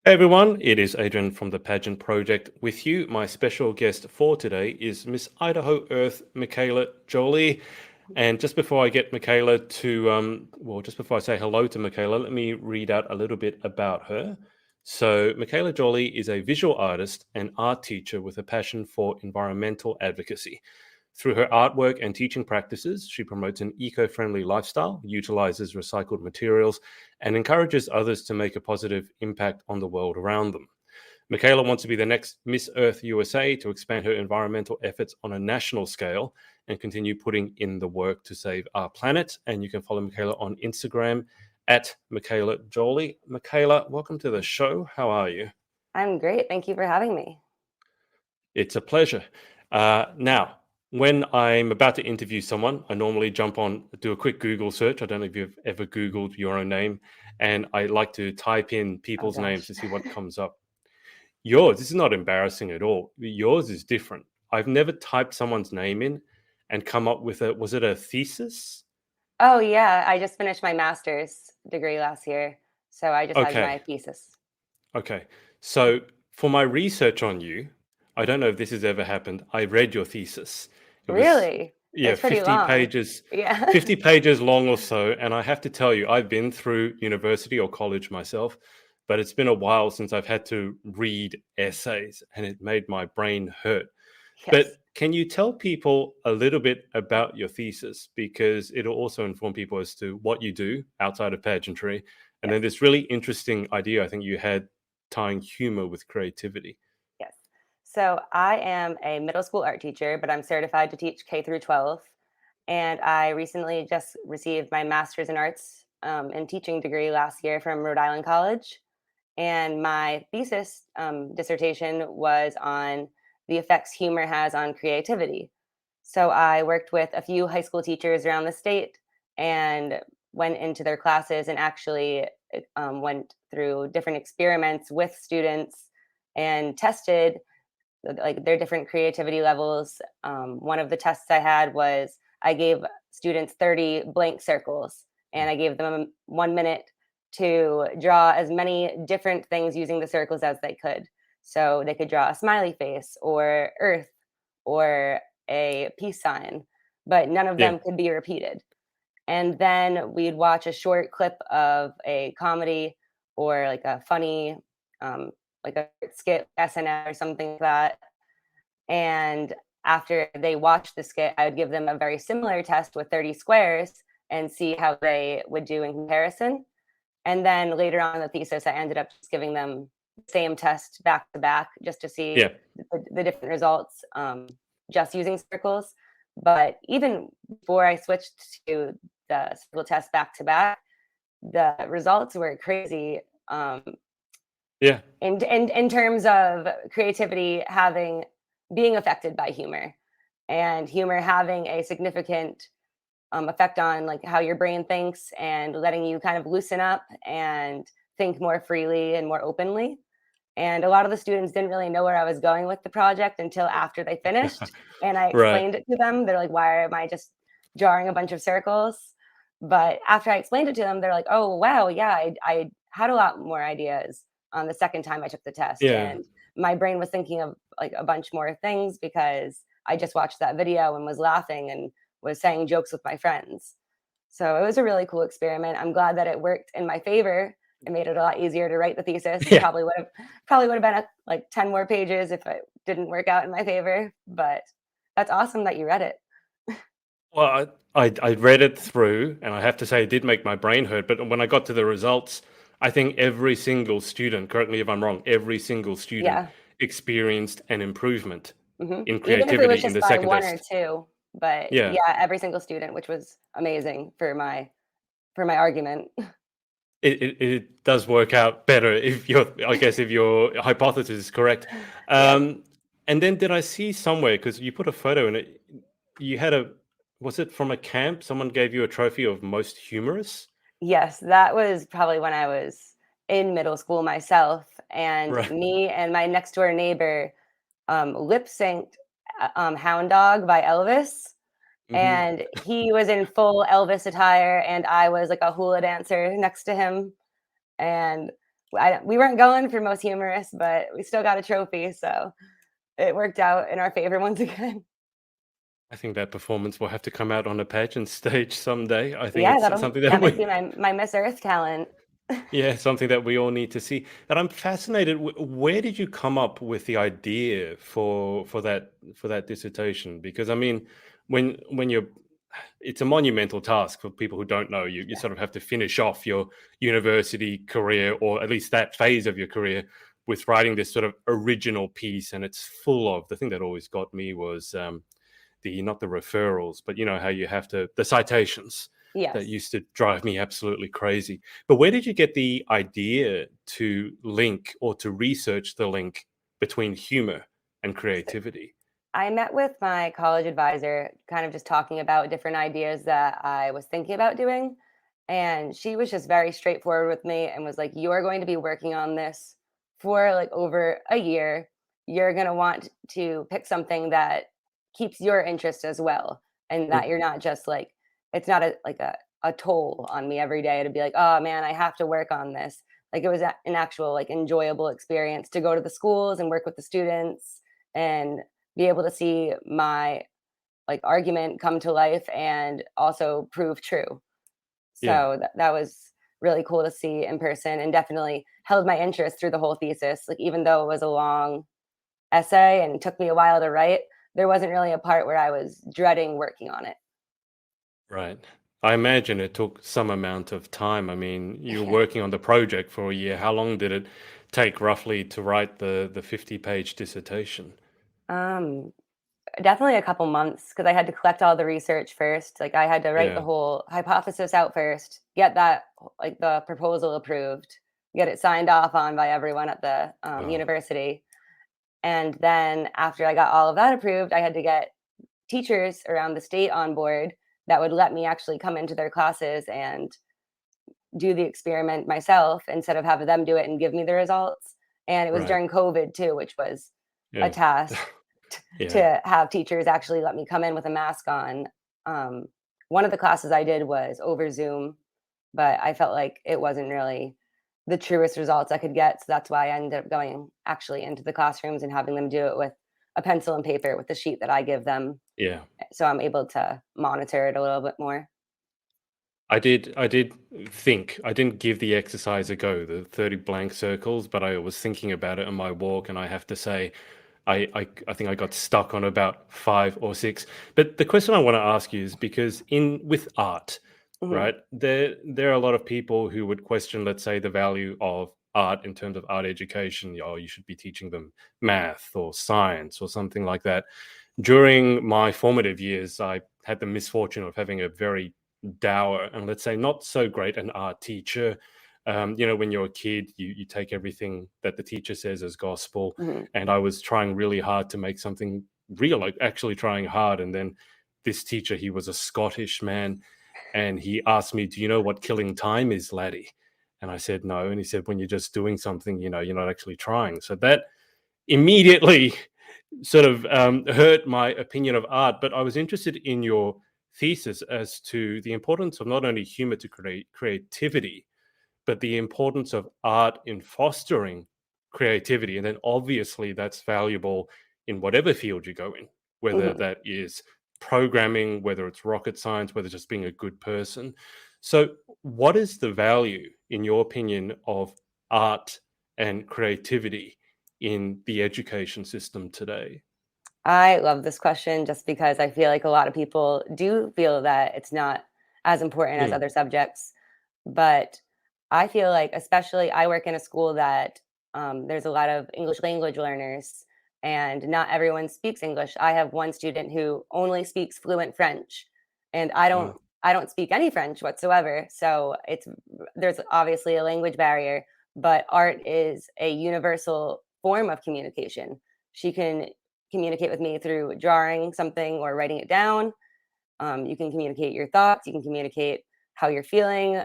Hey everyone, it is Adrian from the Pageant Project with you. My special guest for today is Miss Idaho Earth Mikala Joly. And just before I get Mikala just before I say hello to Mikala, let me read out a little bit about her. So, Mikala Joly is a visual artist and art teacher with a passion for environmental advocacy. Through her artwork and teaching practices, she promotes an eco-friendly lifestyle, utilizes recycled materials, and encourages others to make a positive impact on the world around them. Mikala wants to be the next Miss Earth USA to expand her environmental efforts on a national scale and continue putting in the work to save our planet. And you can follow Mikala on Instagram at Mikala Joly. Mikala, welcome to the show. How are you? I'm great. Thank you for having me. It's a pleasure. Now, when I'm about to interview someone, I normally do a quick Google search. I don't know if you've ever Googled your own name, and I like to type in Oh people's names gosh. to see what comes up. Yours, this is not embarrassing at all. Yours is different. I've never typed someone's name in and come up with was it a thesis? Oh yeah, I just finished my master's degree last year, so I just had Okay. my thesis. Okay. So for my research on you, I don't know if this has ever happened. I read your thesis. It was, Really? yeah, It's pretty 50 long. pages, Yeah. 50 pages long or so. And I have to tell you, I've been through university or college myself, but it's been a while since I've had to read essays and it made my brain hurt. But Yes. can you tell people a little bit about your thesis? Because it'll also inform people as to what you do outside of pageantry. And Yes. then this really interesting idea I think you had tying humor with creativity. Yes. So I am a middle school art teacher, but I'm certified to teach K through 12. And I recently just received my master's in arts and teaching degree last year from Rhode Island College. And my thesis dissertation was on the effects humor has on creativity. So I worked with a few high school teachers around the state and went into their classes and actually went through different experiments with students and tested like their different creativity levels. One of the tests I had was I gave students 30 blank circles and I gave them 1 minute to draw as many different things using the circles as they could. So they could draw a smiley face or earth or a peace sign, but none of Yeah. them could be repeated. And then we'd watch a short clip of a comedy or like a funny, um, like a skit, SNL or something like that. And after they watched the skit, I would give them a very similar test with 30 squares and see how they would do in comparison. And then later on in the thesis, I ended up just giving them the same test back to back just to see Yeah. the different results, just using circles. But even before I switched to the circle test back to back, the results were crazy, Yeah. in terms of creativity having being affected by humor and humor having a significant effect on like how your brain thinks and letting you kind of loosen up and think more freely and more openly. And a lot of the students didn't really know where I was going with the project until after they finished. And I Right. explained it to them. They're like, why am I just drawing a bunch of circles? But after I explained it to them, they're like, oh, wow, yeah, I had a lot more ideas on the second time I took the test. Yeah. And my brain was thinking of like a bunch more things because I just watched that video and was laughing and was saying jokes with my friends. So it was a really cool experiment. I'm glad that it worked in my favor. It made it a lot easier to write the thesis. It Yeah. probably would have been like 10 more pages if it didn't work out in my favor. But that's awesome that you read it. Well, I read it through, and I have to say it did make my brain hurt. But when I got to the results, I think every single student, correct me if I'm wrong, every single student Yeah. experienced an improvement in Even if it was creativity in just the by second one or test. two. But Yeah. yeah, every single student, which was amazing for my argument. It does work out better if I guess if your hypothesis is correct. Yes. Um, and then did I see somewhere, because you put a photo in it, you had was it from a camp? Someone gave you a trophy of most humorous? Yes, that was probably when I was in middle school myself, and Right. me and my next door neighbor lip synced Hound Dog by Elvis. Hmm. And he was in full Elvis attire, and I was like a hula dancer next to him. And we weren't going for most humorous, but we still got a trophy, so it worked out in our favor once again. I think that performance will have to come out on a pageant stage someday. I think Yeah, it's that'll something that that might be we my Miss Earth talent. yeah, something that we all need to see. And I'm fascinated, where did you come up with the idea for that dissertation? Because I mean, when you're it's a monumental task for people who don't know. You Yes. sort of have to finish off your university career, or at least that phase of your career, with writing this sort of original piece. And it's full of the thing that always got me was the not the referrals, but you know how you have to the citations that Yes. used to drive me absolutely crazy. But where did you get the idea to link or to research the link between humor and creativity? I met with my college advisor, kind of just talking about different ideas that I was thinking about doing. And she was just very straightforward with me and was like, "You are going to be working on this for like over a year. You're going to want to pick something that keeps your interest as well. And that Mm, you're not just like, it's not a toll on me every day to be like, oh man, I have to work on this." Like it was an actual like enjoyable experience to go to the schools and work with the students and be able to see my like argument come to life and also prove true. yeah. So that was really cool to see in person and definitely held my interest through the whole thesis. Like even though it was a long essay and took me a while to write, there wasn't really a part where I was dreading working on it. Right. I imagine it took some amount of time. I mean, you were Yeah. working on the project for a year. How long did it take roughly to write the 50-page dissertation? Um Definitely a couple months because I had to collect all the research first. Like I had to write the Yeah. whole hypothesis out first, get that like the proposal approved, get it signed off on by everyone at the Wow. university. And then after I got all of that approved, I had to get teachers around the state on board that would let me actually come into their classes and do the experiment myself instead of having them do it and give me the results. And it was Right. during COVID too, which was a Yeah. task Yeah. to have teachers actually let me come in with a mask on. Um, One of the classes I did was over Zoom, but I felt like it wasn't really the truest results I could get. So that's why I ended up going actually into the classrooms and having them do it with a pencil and paper with the sheet that I give them. Yeah. So I'm able to monitor it a little bit more. I did think I didn't give the exercise a go, the 30 blank circles, but I was thinking about it on my walk, and I have to say, I think I got stuck on about 5 or 6. But the question I want to ask you is because in with art, Mhm. right? There are a lot of people who would question, let's say, the value of art in terms of art education. Oh, you should be teaching them math or science or something like that. During my formative years, I had the misfortune of having a very dour and, let's say, not so great an art teacher. You know, when you're a kid, you take everything that the teacher says as gospel. Mhm. And I was trying really hard to make something real, like actually trying hard. And then this teacher, he was a Scottish man, and he asked me, "Do you know what killing time is, laddie?" And I said, "No." And he said, "When you're just doing something, you know, you're not actually trying." So that immediately sort of hurt my opinion of art. But I was interested in your thesis as to the importance of not only humor to create creativity, but the importance of art in fostering creativity. And then obviously that's valuable in whatever field you go in, whether Mhm. that is programming, whether it's rocket science, whether it's just being a good person. So, what is the value, in your opinion, of art and creativity in the education system today? I love this question just because I feel like a lot of people do feel that it's not as important as Mm, other subjects. But I feel like, especially, I work in a school that there's a lot of English language learners, and not everyone speaks English. I have one student who only speaks fluent French, and wow. I don't speak any French whatsoever. So there's obviously a language barrier, but art is a universal form of communication. She can communicate with me through drawing something or writing it down. You can communicate your thoughts. You can communicate how you're feeling.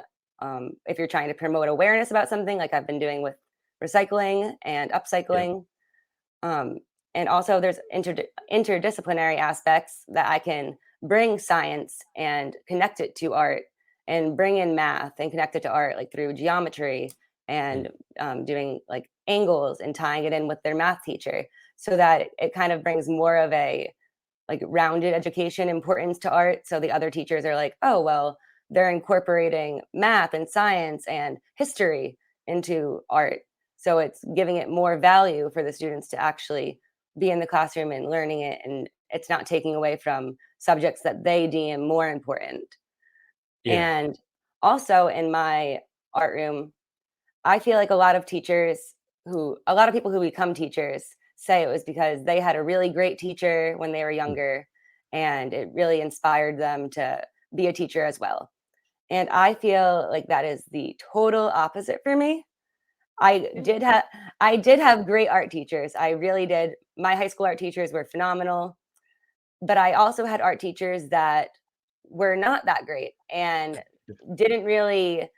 If you're trying to promote awareness about something, like I've been doing with recycling and Yeah. upcycling. Um, and also, there's interdisciplinary aspects that I can bring science and connect it to art, and bring in math and connect it to art, like through geometry and doing like angles and tying it in with their math teacher, so that it kind of brings more of a like rounded education importance to art. So the other teachers are like, oh, well, they're incorporating math and science and history into art. So it's giving it more value for the students to actually be in the classroom and learning it. And it's not taking away from subjects that they deem more important. Yeah. And also in my art room, I feel like a lot of people who become teachers say it was because they had a really great teacher when they were Mm. younger, and it really inspired them to be a teacher as well. And I feel like that is the total opposite for me. I did have I did have great art teachers. I really did. My high school art teachers were phenomenal, but I also had art teachers that were not that great and didn't really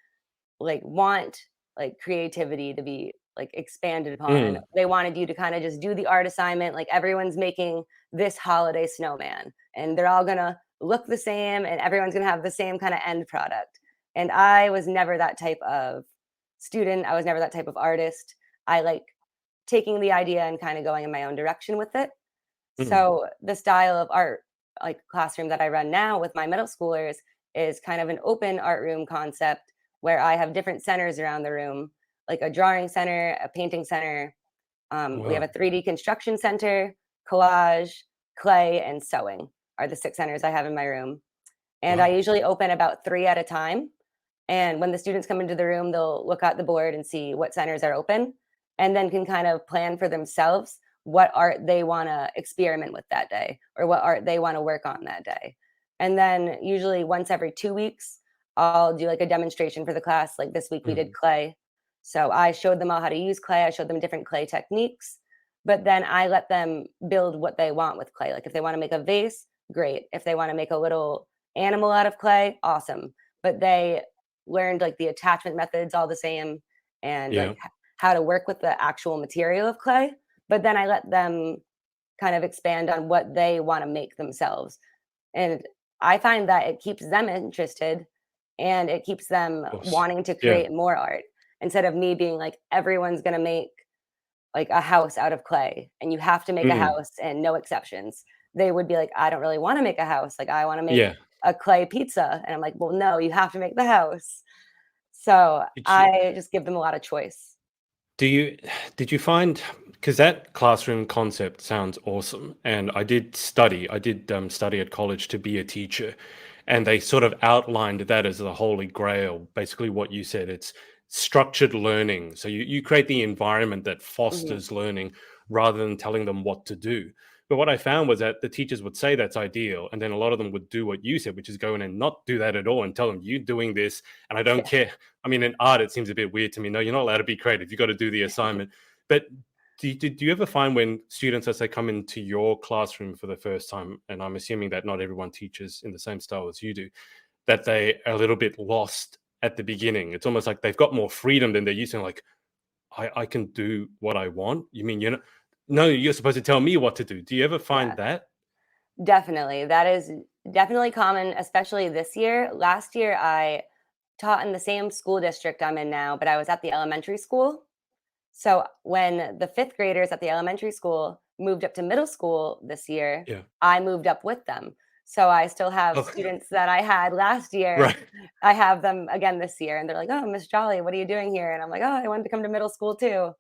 like want like creativity to be like expanded upon. Mm. They wanted you to kind of just do the art assignment, like everyone's making this holiday snowman and they're all gonna look the same and everyone's gonna have the same kind of end product. And I was never that type of student. I was never that type of artist. I like taking the idea and kind of going in my own direction with it. Mm. So the style of art like classroom that I run now with my middle schoolers is kind of an open art room concept where I have different centers around the room, like a drawing center, a painting center. We have Wow. a 3D construction center, collage, clay, and sewing are the 6 centers I have in my room. And I Wow. usually open about 3 at a time. And when the students come into the room, they'll look at the board and see what centers are open and then can kind of plan for themselves what art they want to experiment with that day or what art they want to work on that day. And then usually once every 2 weeks, I'll do like a demonstration for the class. Like this week we did Mm. clay. So I showed them all how to use clay. I showed them different clay techniques, but then I let them build what they want with clay. Like if they want to make a vase, great. If they want to make a little animal out of clay, awesome. But they learned like the attachment methods all the same and like Yeah. how to work with the actual material of clay. But then I let them kind of expand on what they want to make themselves. And I find that it keeps them interested and it keeps them Of course. wanting to Yeah. create more art instead of me being like, everyone's going to make like a house out of clay and you have to make a Mm. house and no exceptions. They would be like, I don't really want to make a house. Like, I want to make Yeah. a clay pizza. And I'm like, well, no, you have to make the house. So Did you I just give them a lot of choice. do you did you find, because that classroom concept sounds awesome, and I did study at college to be a teacher, and they sort of outlined that as the holy grail. Basically, what you said, it's structured learning. So you create the environment that Mhm. fosters learning rather than telling them what to do. But what I found was that the teachers would say that's ideal, and then a lot of them would do what you said, which is go in and not do that at all, and tell them you doing this, and I don't Yeah. care. I mean, in art, it seems a bit weird to me. No, you're not allowed to be creative. You got to do the assignment. But do you ever find when students, as they come into your classroom for the first time, and I'm assuming that not everyone teaches in the same style as you do, that they are a little bit lost at the beginning? It's almost like they've got more freedom than they're used to. Like, I can do what I want. You mean you're not? No, you're supposed to tell me what to do. Do you ever find Yeah, that? definitely. That is definitely common, especially this year. Last year, I taught in the same school district I'm in now, but I was at the elementary school. So when the fifth graders at the elementary school moved up to middle school this year, Yeah. I moved up with them. So I still have Oh, students that I had last year. right. I have them again this year, and they're like, "Oh, Miss Jolly, what are you doing here?" And I'm like, "Oh, I wanted to come to middle school too."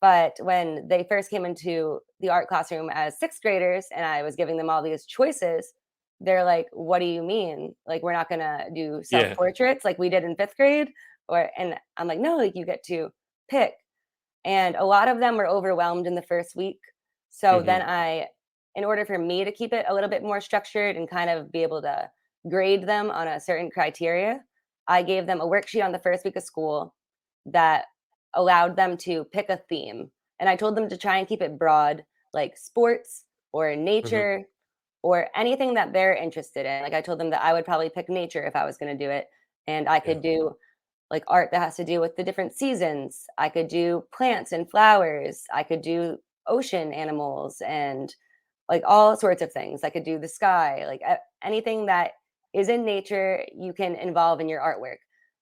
But when they first came into the art classroom as sixth graders, and I was giving them all these choices, they're like, "What do you mean? Like, we're not gonna do self Yeah. portraits like we did in fifth grade?" Or and I'm like, "No, like you get to pick." And a lot of them were overwhelmed in the first week. So then Hmm. in order for me to keep it a little bit more structured and kind of be able to grade them on a certain criteria, I gave them a worksheet on the first week of school that allowed them to pick a theme. And I told them to try and keep it broad, like sports or Hmm. nature or anything that they're interested in. Like I told them that I would probably pick nature if I was going to do it. And I Yeah. could do like art that has to do with the different seasons. I could do plants and flowers. I could do ocean animals and like all sorts of things. I could do the sky, like anything that is in nature, you can involve in your artwork.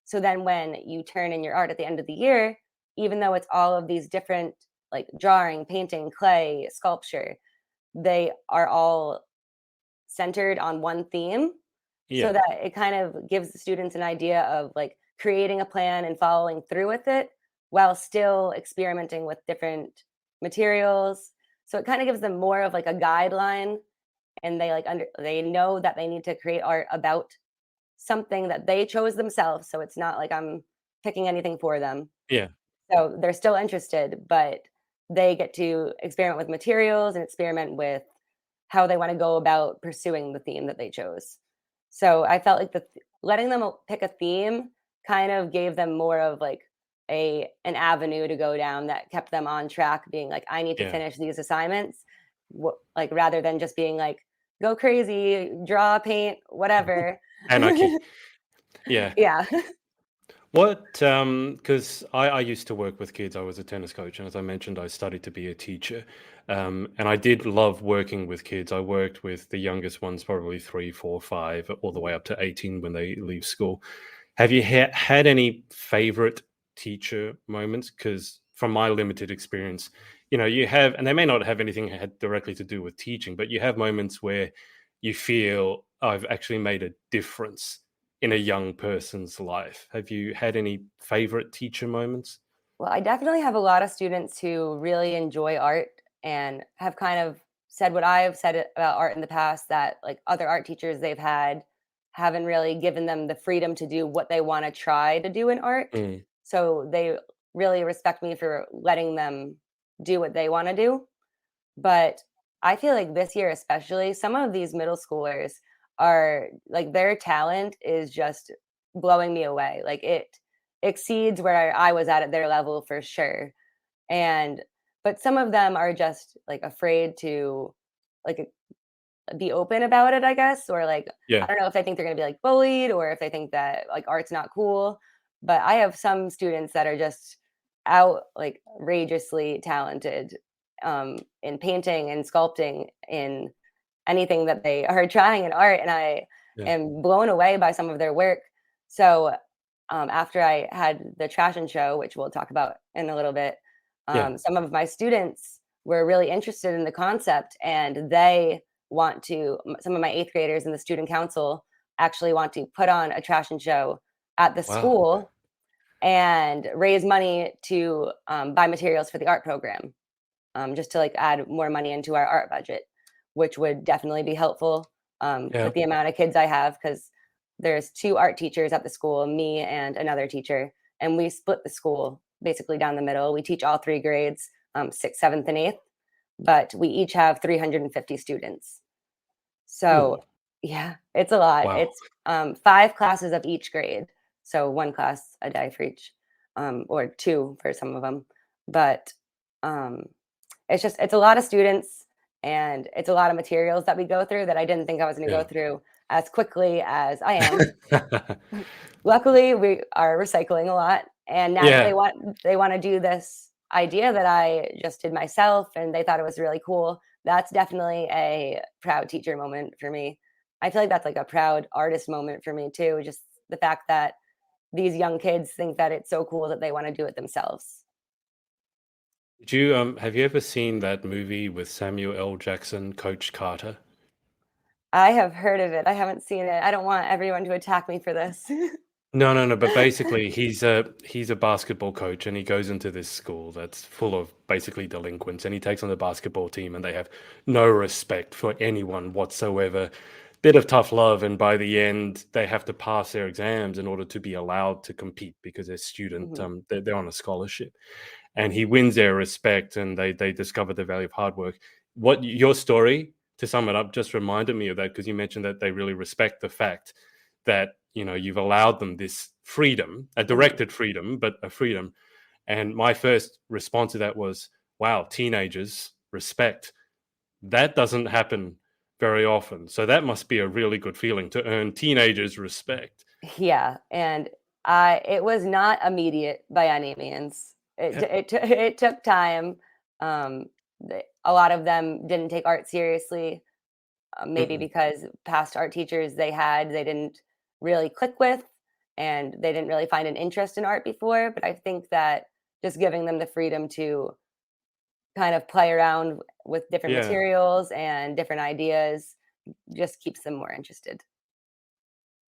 So then when you turn in your art at the end of the year, even though it's all of these different, like drawing, painting, clay, sculpture, they are all centered on one theme, so Yeah. that it kind of gives the students an idea of like creating a plan and following through with it while still experimenting with different materials. So it kind of gives them more of like a guideline, and they know that they need to create art about something that they chose themselves. So it's not like I'm picking anything for them. Yeah. So they're still interested, but they get to experiment with materials and experiment with how they want to go about pursuing the theme that they chose. So I felt like letting them pick a theme kind of gave them more of like a an avenue to go down that kept them on track, being like, I need to Yeah. finish these assignments, like rather than just being like, go crazy, draw, paint, whatever. Anarchy. Yeah. Yeah. What, because I used to work with kids. I was a tennis coach, and as I mentioned, I studied to be a teacher. And I did love working with kids. I worked with the youngest ones, probably 3, 4, 5, all the way up to 18 when they leave school. Have you had any favorite teacher moments? Because from my limited experience, you have, and they may not have anything had directly to do with teaching, but you have moments where you feel I've actually made a difference in a young person's life. Have you had any favorite teacher moments? Well, I definitely have a lot of students who really enjoy art and have kind of said what I have said about art in the past, that like other art teachers they've had haven't really given them the freedom to do what they want to try to do in art. Mm, So they really respect me for letting them do what they want to do. But I feel like this year, especially, some of these middle schoolers are like their talent is just blowing me away. Like it exceeds where I was at their level for sure. And but some of them are just like afraid to like be open about it, I guess, or like I yeah. don't know if they think they're going to be like bullied or if they think that like art's not cool. But I have some students that are just out like outrageously talented in painting and sculpting in anything that they are trying in art, and I Yeah. am blown away by some of their work. So after I had the trash and show, which we'll talk about in a little bit, Yeah. some of my students were really interested in the concept, and they want to. Some of my eighth graders in the student council actually want to put on a trash and show at the Wow. school and raise money to buy materials for the art program, just to like add more money into our art budget, which would definitely be helpful Yeah. with the amount of kids I have, because there's two art teachers at the school, me and another teacher, and we split the school basically down the middle. We teach all three grades, sixth, seventh, and eighth, but we each have 350 students. Ooh, So yeah, it's a lot. wow. It's five classes of each grade, so one class a day for each, or two for some of them. But um, it's a lot of students and it's a lot of materials that we go through that I didn't think I was going to go Yeah. through as quickly as I am. Luckily, we are recycling a lot, and now that Yeah. they want to do this idea that I just did myself, and they thought it was really cool. That's definitely a proud teacher moment for me. I feel like that's like a proud artist moment for me too. Just the fact that these young kids think that it's so cool that they want to do it themselves. Did you have you ever seen that movie with Samuel L. Jackson, Coach Carter? I have heard of it. I haven't seen it. I don't want everyone to attack me for this. No, no, no. But basically, he's a basketball coach, and he goes into this school that's full of basically delinquents, and he takes on the basketball team, and they have no respect for anyone whatsoever. Bit of tough love, and by the end, they have to pass their exams in order to be allowed to compete because they're student, Mhm. they're on a scholarship, and he wins their respect, and they discover the value of hard work. What your story, to sum it up, just reminded me of that because you mentioned that they really respect the fact that you've allowed them this freedom, a Mhm. directed freedom, but a freedom. And my first response to that was, wow, teenagers respect. That doesn't happen very often. So that must be a really good feeling to earn teenagers respect. Yeah, and I it was not immediate by any means. It took time. A lot of them didn't take art seriously, maybe Mm-mm. because past art teachers they didn't really click with, and they didn't really find an interest in art before. But I think that just giving them the freedom to kind of play around with different Yeah. materials and different ideas just keeps them more interested.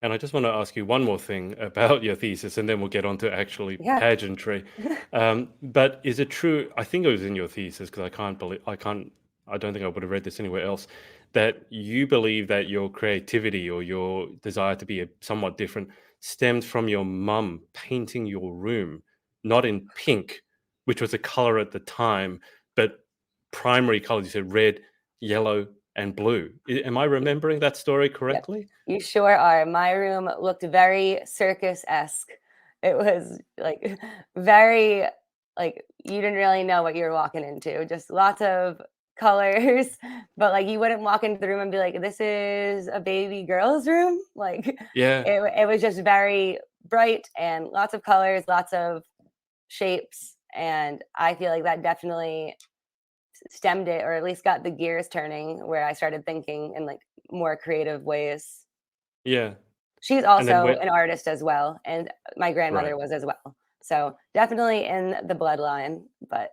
And I just want to ask you one more thing about your thesis, and then we'll get on to actually Yeah. pageantry. But is it true? I think it was in your thesis because I don't think I would have read this anywhere else. That you believe that your creativity or your desire to be somewhat different stemmed from your mum painting your room, not in pink, which was a color at the time, but primary colors. You said red, yellow, and blue. Am I remembering that story Yep. correctly? You sure are. My room looked very circus-esque. It was like very like you didn't really know what you were walking into. Just lots of colors, but like you wouldn't walk into the room and be like, "This is a baby girl's room." Like Yeah. it was just very bright and lots of colors, lots of shapes, and I feel like that definitely stemmed it, or at least got the gears turning where I started thinking in like more creative ways. Yeah, She's and then also when an artist as well, and my right, grandmother was as well. So definitely in the bloodline, but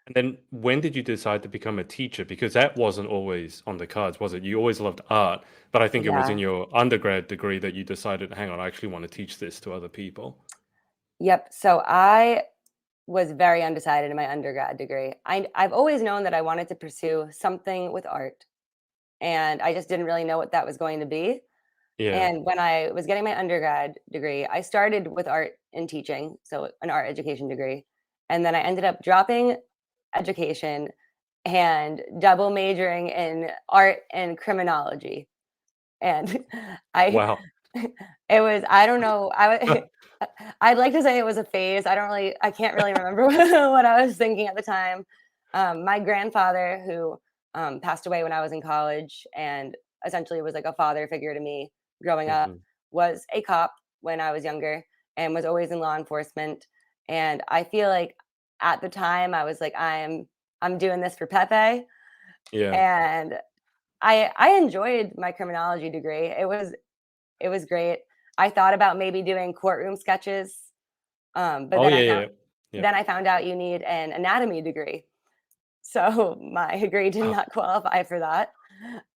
and then when did you decide to become a teacher? Because that wasn't always on the cards, was it? You always loved art, but I think it was in yeah. your undergrad degree that you decided, "Hang on, I actually want to teach this to other people." Yep. So I was very undecided in my undergrad degree. I've always known that I wanted to pursue something with art, and I just didn't really know what that was going to be. Yeah. And when I was getting my undergrad degree, I started with art and teaching, so an art education degree. And then I ended up dropping education and double majoring in art and criminology. And I Wow. it was I don't know, I'd like to say it was a phase. I can't really remember what I was thinking at the time. My grandfather, who passed away when I was in college and essentially was like a father figure to me growing up, Mhm. was a cop when I was younger and was always in law enforcement. And I feel like at the time I was like, I'm doing this for Pepe. Yeah. And I enjoyed my criminology degree. It was great. I thought about maybe doing courtroom sketches, but Oh, yeah, yeah, yeah. Yep. then I found out you need an anatomy degree. So my degree did Wow. not qualify for that.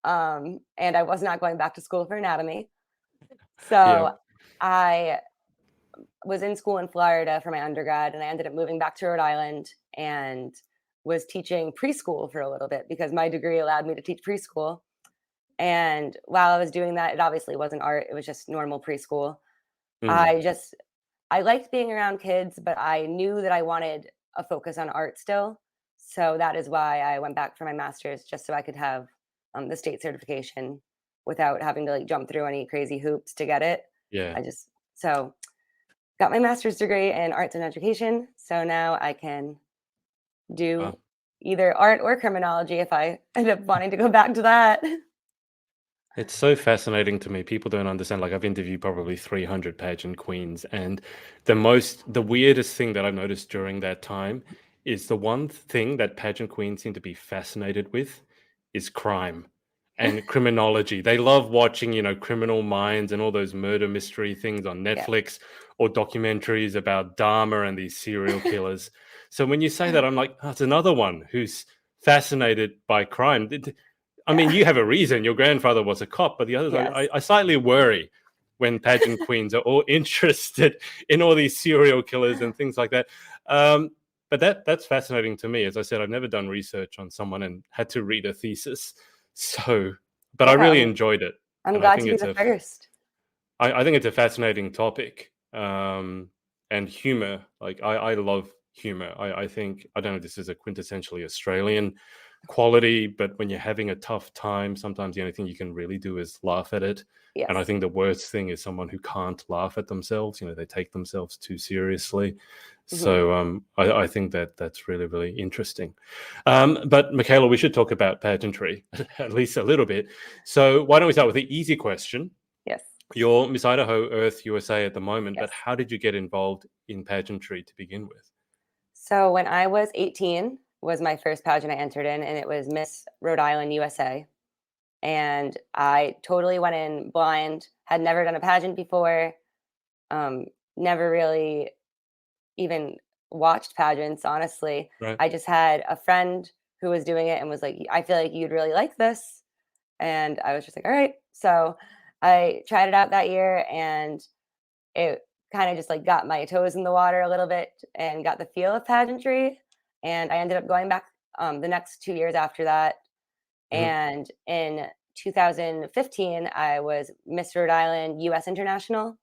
And I was not going back to school for anatomy. So Yep. I was in school in Florida for my undergrad, and I ended up moving back to Rhode Island and was teaching preschool for a little bit because my degree allowed me to teach preschool. And while I was doing that, it obviously wasn't art, it was just normal preschool. Mm. I just I liked being around kids, but I knew that I wanted a focus on art still. So that is why I went back for my master's, just so I could have the state certification without having to like jump through any crazy hoops to get it. Yeah. I just so got my master's degree in arts and education. So now I can do Wow. either art or criminology if I end up wanting to go back to that. It's so fascinating to me. People don't understand. Like I've interviewed probably 300 pageant queens, and the weirdest thing that I've noticed during that time is the one thing that pageant queens seem to be fascinated with is crime and criminology. They love watching, Criminal Minds and all those murder mystery things on Yeah. Netflix or documentaries about Dahmer and these serial killers. So when you say that, I'm like, oh, it's another one who's fascinated by crime. I mean, Yeah. you have a reason. Your grandfather was a cop, but the others, Yes. I slightly worry when pageant queens are all interested in all these serial killers and things like that. Um, but that's fascinating to me. As I said, I've never done research on someone and had to read a thesis. So, but I Yeah, really enjoyed it, I'm and I glad think to be the first. I think it's a fascinating topic. And humor, like I love humor. I think I don't know if this is a quintessentially Australian quality, but when you're having a tough time, sometimes the only thing you can really do is laugh at it. And I Yes. think the worst thing is someone who can't laugh at themselves. They take themselves too seriously. Mhm. So I think that that's really, really interesting. But Michaela, we should talk about pageantry at least a little bit. So why don't we start with the easy question? Yes. You're Miss Idaho Earth USA at the moment, but Yes. how did you get involved in pageantry to begin with? So when I was 18 was my first pageant I entered in, and it was Miss Rhode Island USA. And I totally went in blind, had never done a pageant before. never really even watched pageants, honestly. Right. I just had a friend who was doing it and was like, I feel like you'd really like this. And I was just like, all right. So I tried it out that year, and it kind of just like got my toes in the water a little bit and got the feel of pageantry. And I ended up going back the next 2 years after that. Mhm. And in 2015, I was Miss Rhode Island US International.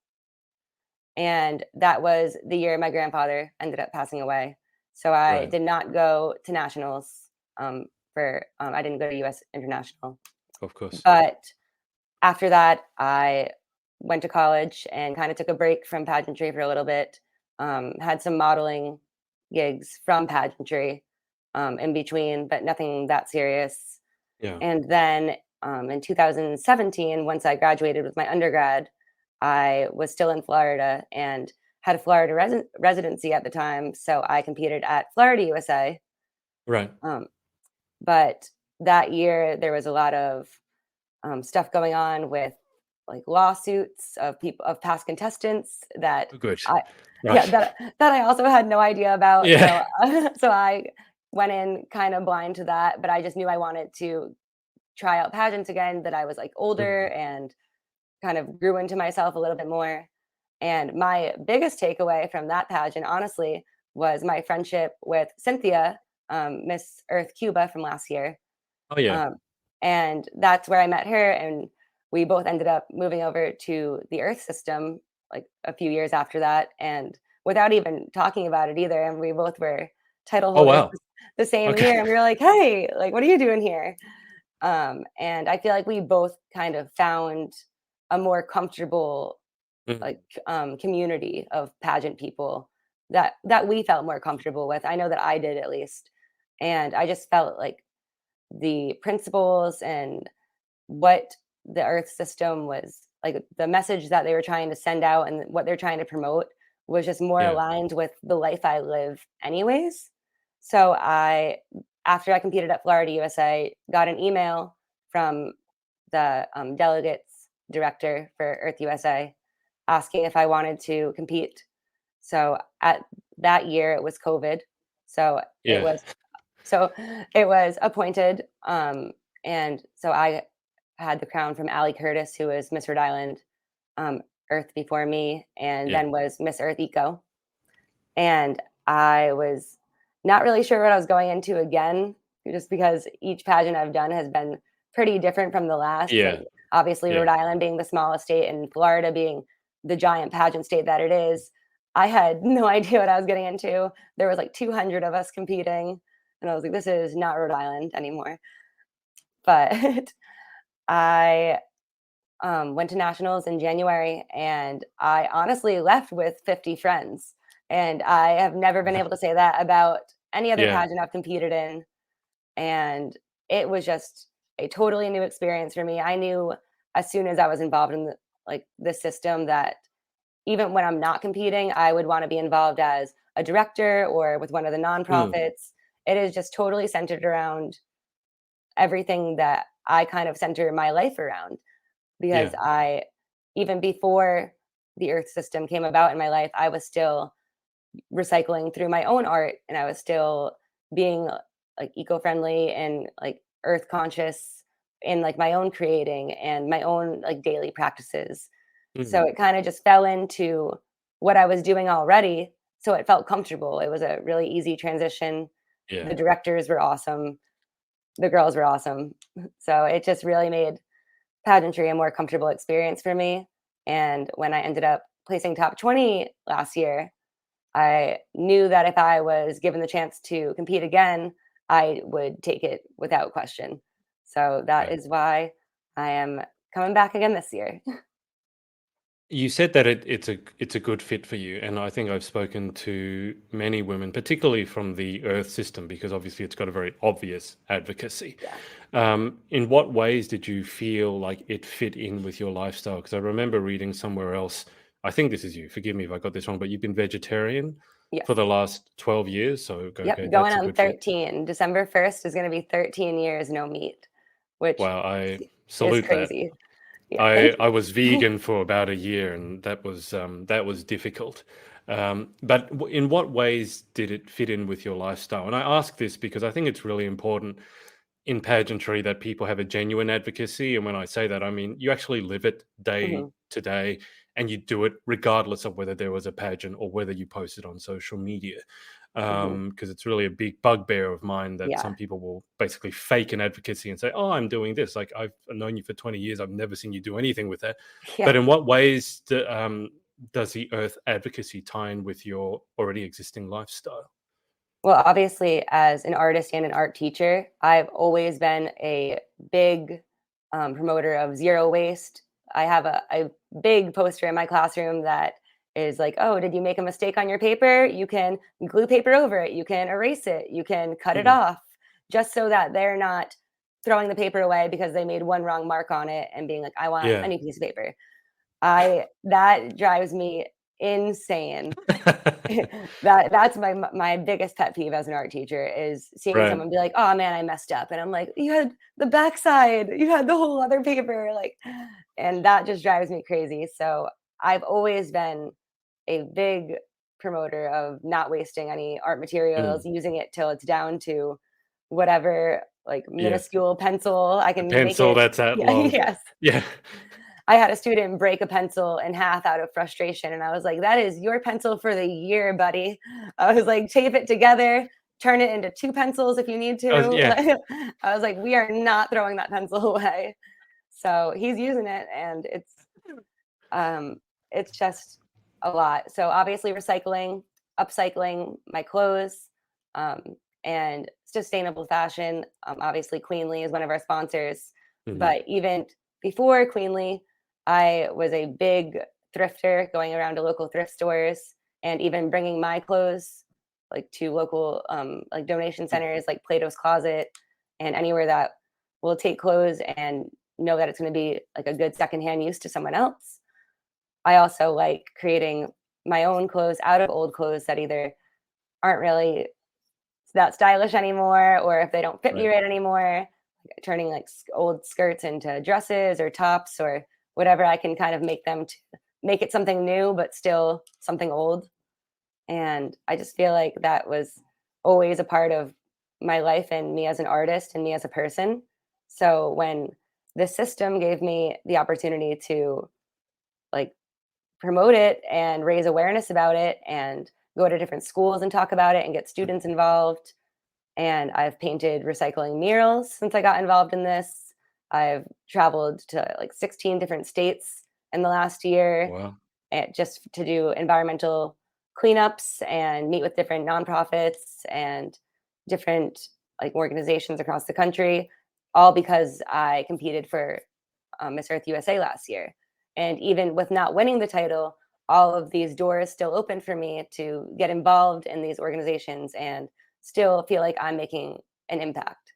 And that was the year my grandfather ended up passing away. So I Right. did not go to nationals I didn't go to US International. Of course. But after that, I went to college and kind of took a break from pageantry for a little bit. Had some modeling gigs from pageantry in between, but nothing that serious. Yeah. And then in 2017, once I graduated with my undergrad, I was still in Florida and had a Florida residency at the time. So I competed at Florida USA. Right. Um, but that year, there was a lot of stuff going on with like lawsuits of people of past contestants that Good. I yeah Right. that I also had no idea about. Yeah. So so I went in kind of blind to that, but I just knew I wanted to try out pageants again, that I was like older Mhm. and kind of grew into myself a little bit more. And my biggest takeaway from that pageant, honestly, was my friendship with Cynthia, Miss Earth Cuba from last year. Oh, yeah. Um, and that's where I met her. And we both ended up moving over to the Earth system like a few years after that. And without even talking about it either. And we both were title Oh, holders wow. the same Okay. year. And we were like, hey, like, what are you doing here? And I feel like we both kind of found a more comfortable Mhm. like community of pageant people that we felt more comfortable with. I know that I did at least. And I just felt like the principles and what the earth system was like, the message that they were trying to send out and what they're trying to promote was just more Yeah. aligned with the life I live anyways. So I after I competed at Florida USA, got an email from the delegates director for Earth USA asking if I wanted to compete. So at that year it was COVID. So it Yeah. was so it was appointed, and so I had the crown from Allie Curtis, who was Miss Rhode Island, Earth before me, and Yeah. then was Miss Earth Eco. And I was not really sure what I was going into again, just because each pageant I've done has been pretty different from the last. Like Yeah. obviously Yeah. Rhode Island being the smallest state and Florida being the giant pageant state that it is. I had no idea what I was getting into. There was like 200 of us competing, and I was like, this is not Rhode Island anymore. But I went to nationals in January, and I honestly left with 50 friends. And I have never been able to say that about any other Yeah. pageant I've competed in. And it was just a totally new experience for me. I knew as soon as I was involved in the system that even when I'm not competing, I would want to be involved as a director or with one of the Mm. nonprofits. It is just totally centered around everything that I kind of center my life around, because Yeah. I even before the earth system came about in my life, I was still recycling through my own art, and I was still being like eco-friendly and like earth conscious in like my own creating and my own like daily practices. So Mhm. it kind of just fell into what I was doing already. So it felt comfortable. It was a really easy transition. Yeah. The directors were awesome. The girls were awesome. So it just really made pageantry a more comfortable experience for me. And when I ended up placing top 20 last year, I knew that if I was given the chance to compete again, I would take it without question. So that Right. is why I am coming back again this year. You said that it's a good fit for you, and I think I've spoken to many women, particularly from the Earth system, because obviously it's got a very obvious advocacy. Yeah. In what ways did you feel like it fit in with your lifestyle? Because I remember reading somewhere else. I think this is you. Forgive me if I got this wrong, but you've been vegetarian for Yes. the last 12 years. So okay, Yep. Going that's a on good fit. 13. December 1st is going to be 13 years no meat, which Wow, I is salute that. crazy. Yeah, thank I was you. vegan for about a year, and that was difficult. But in what ways did it fit in with your lifestyle? And I ask this because I think it's really important in pageantry that people have a genuine advocacy. And when I say that, I mean you actually live it day Mhm, to day, and you do it regardless of whether there was a pageant or whether you post it on social media. mhm. Because it's really a big bugbear of mine that Yeah, some people will basically fake an advocacy and say, "Oh, I'm doing this." Like, I've known you for 20 years, I've never seen you do anything with that. yeah. But in what ways does the Earth advocacy tie in with your already existing lifestyle? Well, obviously, as an artist and an art teacher, I've always been a big promoter of zero waste. I have a big poster in my classroom that is like, oh, did you make a mistake on your paper? You can glue paper over it, you can erase it, you can cut it Mm, off, just so that they're not throwing the paper away because they made one wrong mark on it and being like, I want a yeah. new piece of paper. I That drives me insane. That's my biggest pet peeve as an art teacher is seeing Right. someone be like, "Oh man, I messed up," and I'm like, "You had the backside, you had the whole other paper," like, and that just drives me crazy. So I've always been a big promoter of not wasting any art materials, Mm, using it till it's down to whatever, like yeah. minuscule pencil I A can make pencil it. that's that Yeah, long. yes. Yeah. I had a student break a pencil in half out of frustration, and I was like, "That is your pencil for the year, buddy." I was like, "Tape it together, turn it into 2 pencils if you need to." Yeah. I was like, "We are not throwing that pencil away." So, he's using it, and um, it's just a lot. So, obviously recycling, upcycling my clothes, um, and sustainable fashion. Obviously, Queenly is one of our sponsors, Mhm. but even before Queenly, I was a big thrifter, going around to local thrift stores and even bringing my clothes like to local like donation centers like Plato's Closet and anywhere that will take clothes and know that it's going to be like a good secondhand use to someone else. I also like creating my own clothes out of old clothes that either aren't really that stylish anymore, or if they don't fit me Right. right anymore, turning like old skirts into dresses or tops or whatever I can kind of make them to make it something new, but still something old. And I just feel like that was always a part of my life and me as an artist and me as a person. So when the system gave me the opportunity to like promote it and raise awareness about it and go to different schools and talk about it and get students involved. And I've painted recycling murals since I got involved in this. I've traveled to like 16 different states in the last year Wow. just to do environmental cleanups and meet with different nonprofits and different like organizations across the country, all because I competed for Miss Earth USA last year. And even with not winning the title, all of these doors still open for me to get involved in these organizations and still feel like I'm making an impact.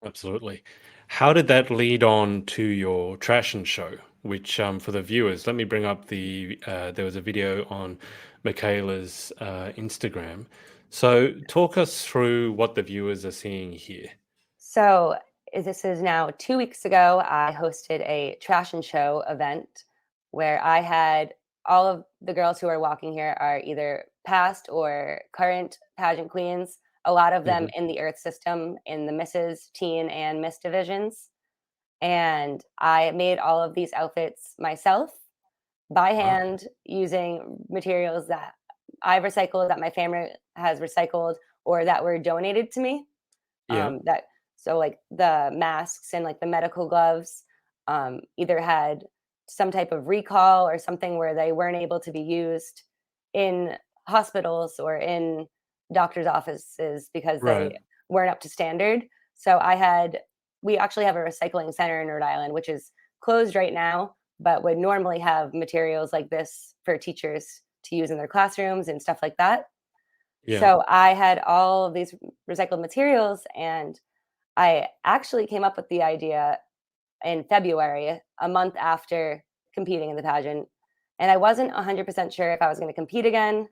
Absolutely. How did that lead on to your Trashion show? Which, for the viewers, let me bring up there was a video on Michaela's Instagram. So, talk us through what the viewers are seeing here. So this is now 2 weeks ago. I hosted a trash and show event where I had all of the girls who are walking here are either past or current pageant queens. A lot of them Hmm. in the Earth system in the Mrs. Teen and Miss divisions. And I made all of these outfits myself by Wow. hand using materials that I've recycled, that my family has recycled, or that were donated to me. Yeah. That so like the masks and like the medical gloves either had some type of recall or something where they weren't able to be used in hospitals or in doctors' offices because Right. they weren't up to standard. So we actually have a recycling center in Rhode Island, which is closed right now, but would normally have materials like this for teachers to use in their classrooms and stuff like that. Yeah. So I had all of these recycled materials and I actually came up with the idea in February, a month after competing in the pageant. And I wasn't 100% sure if I was going to compete again.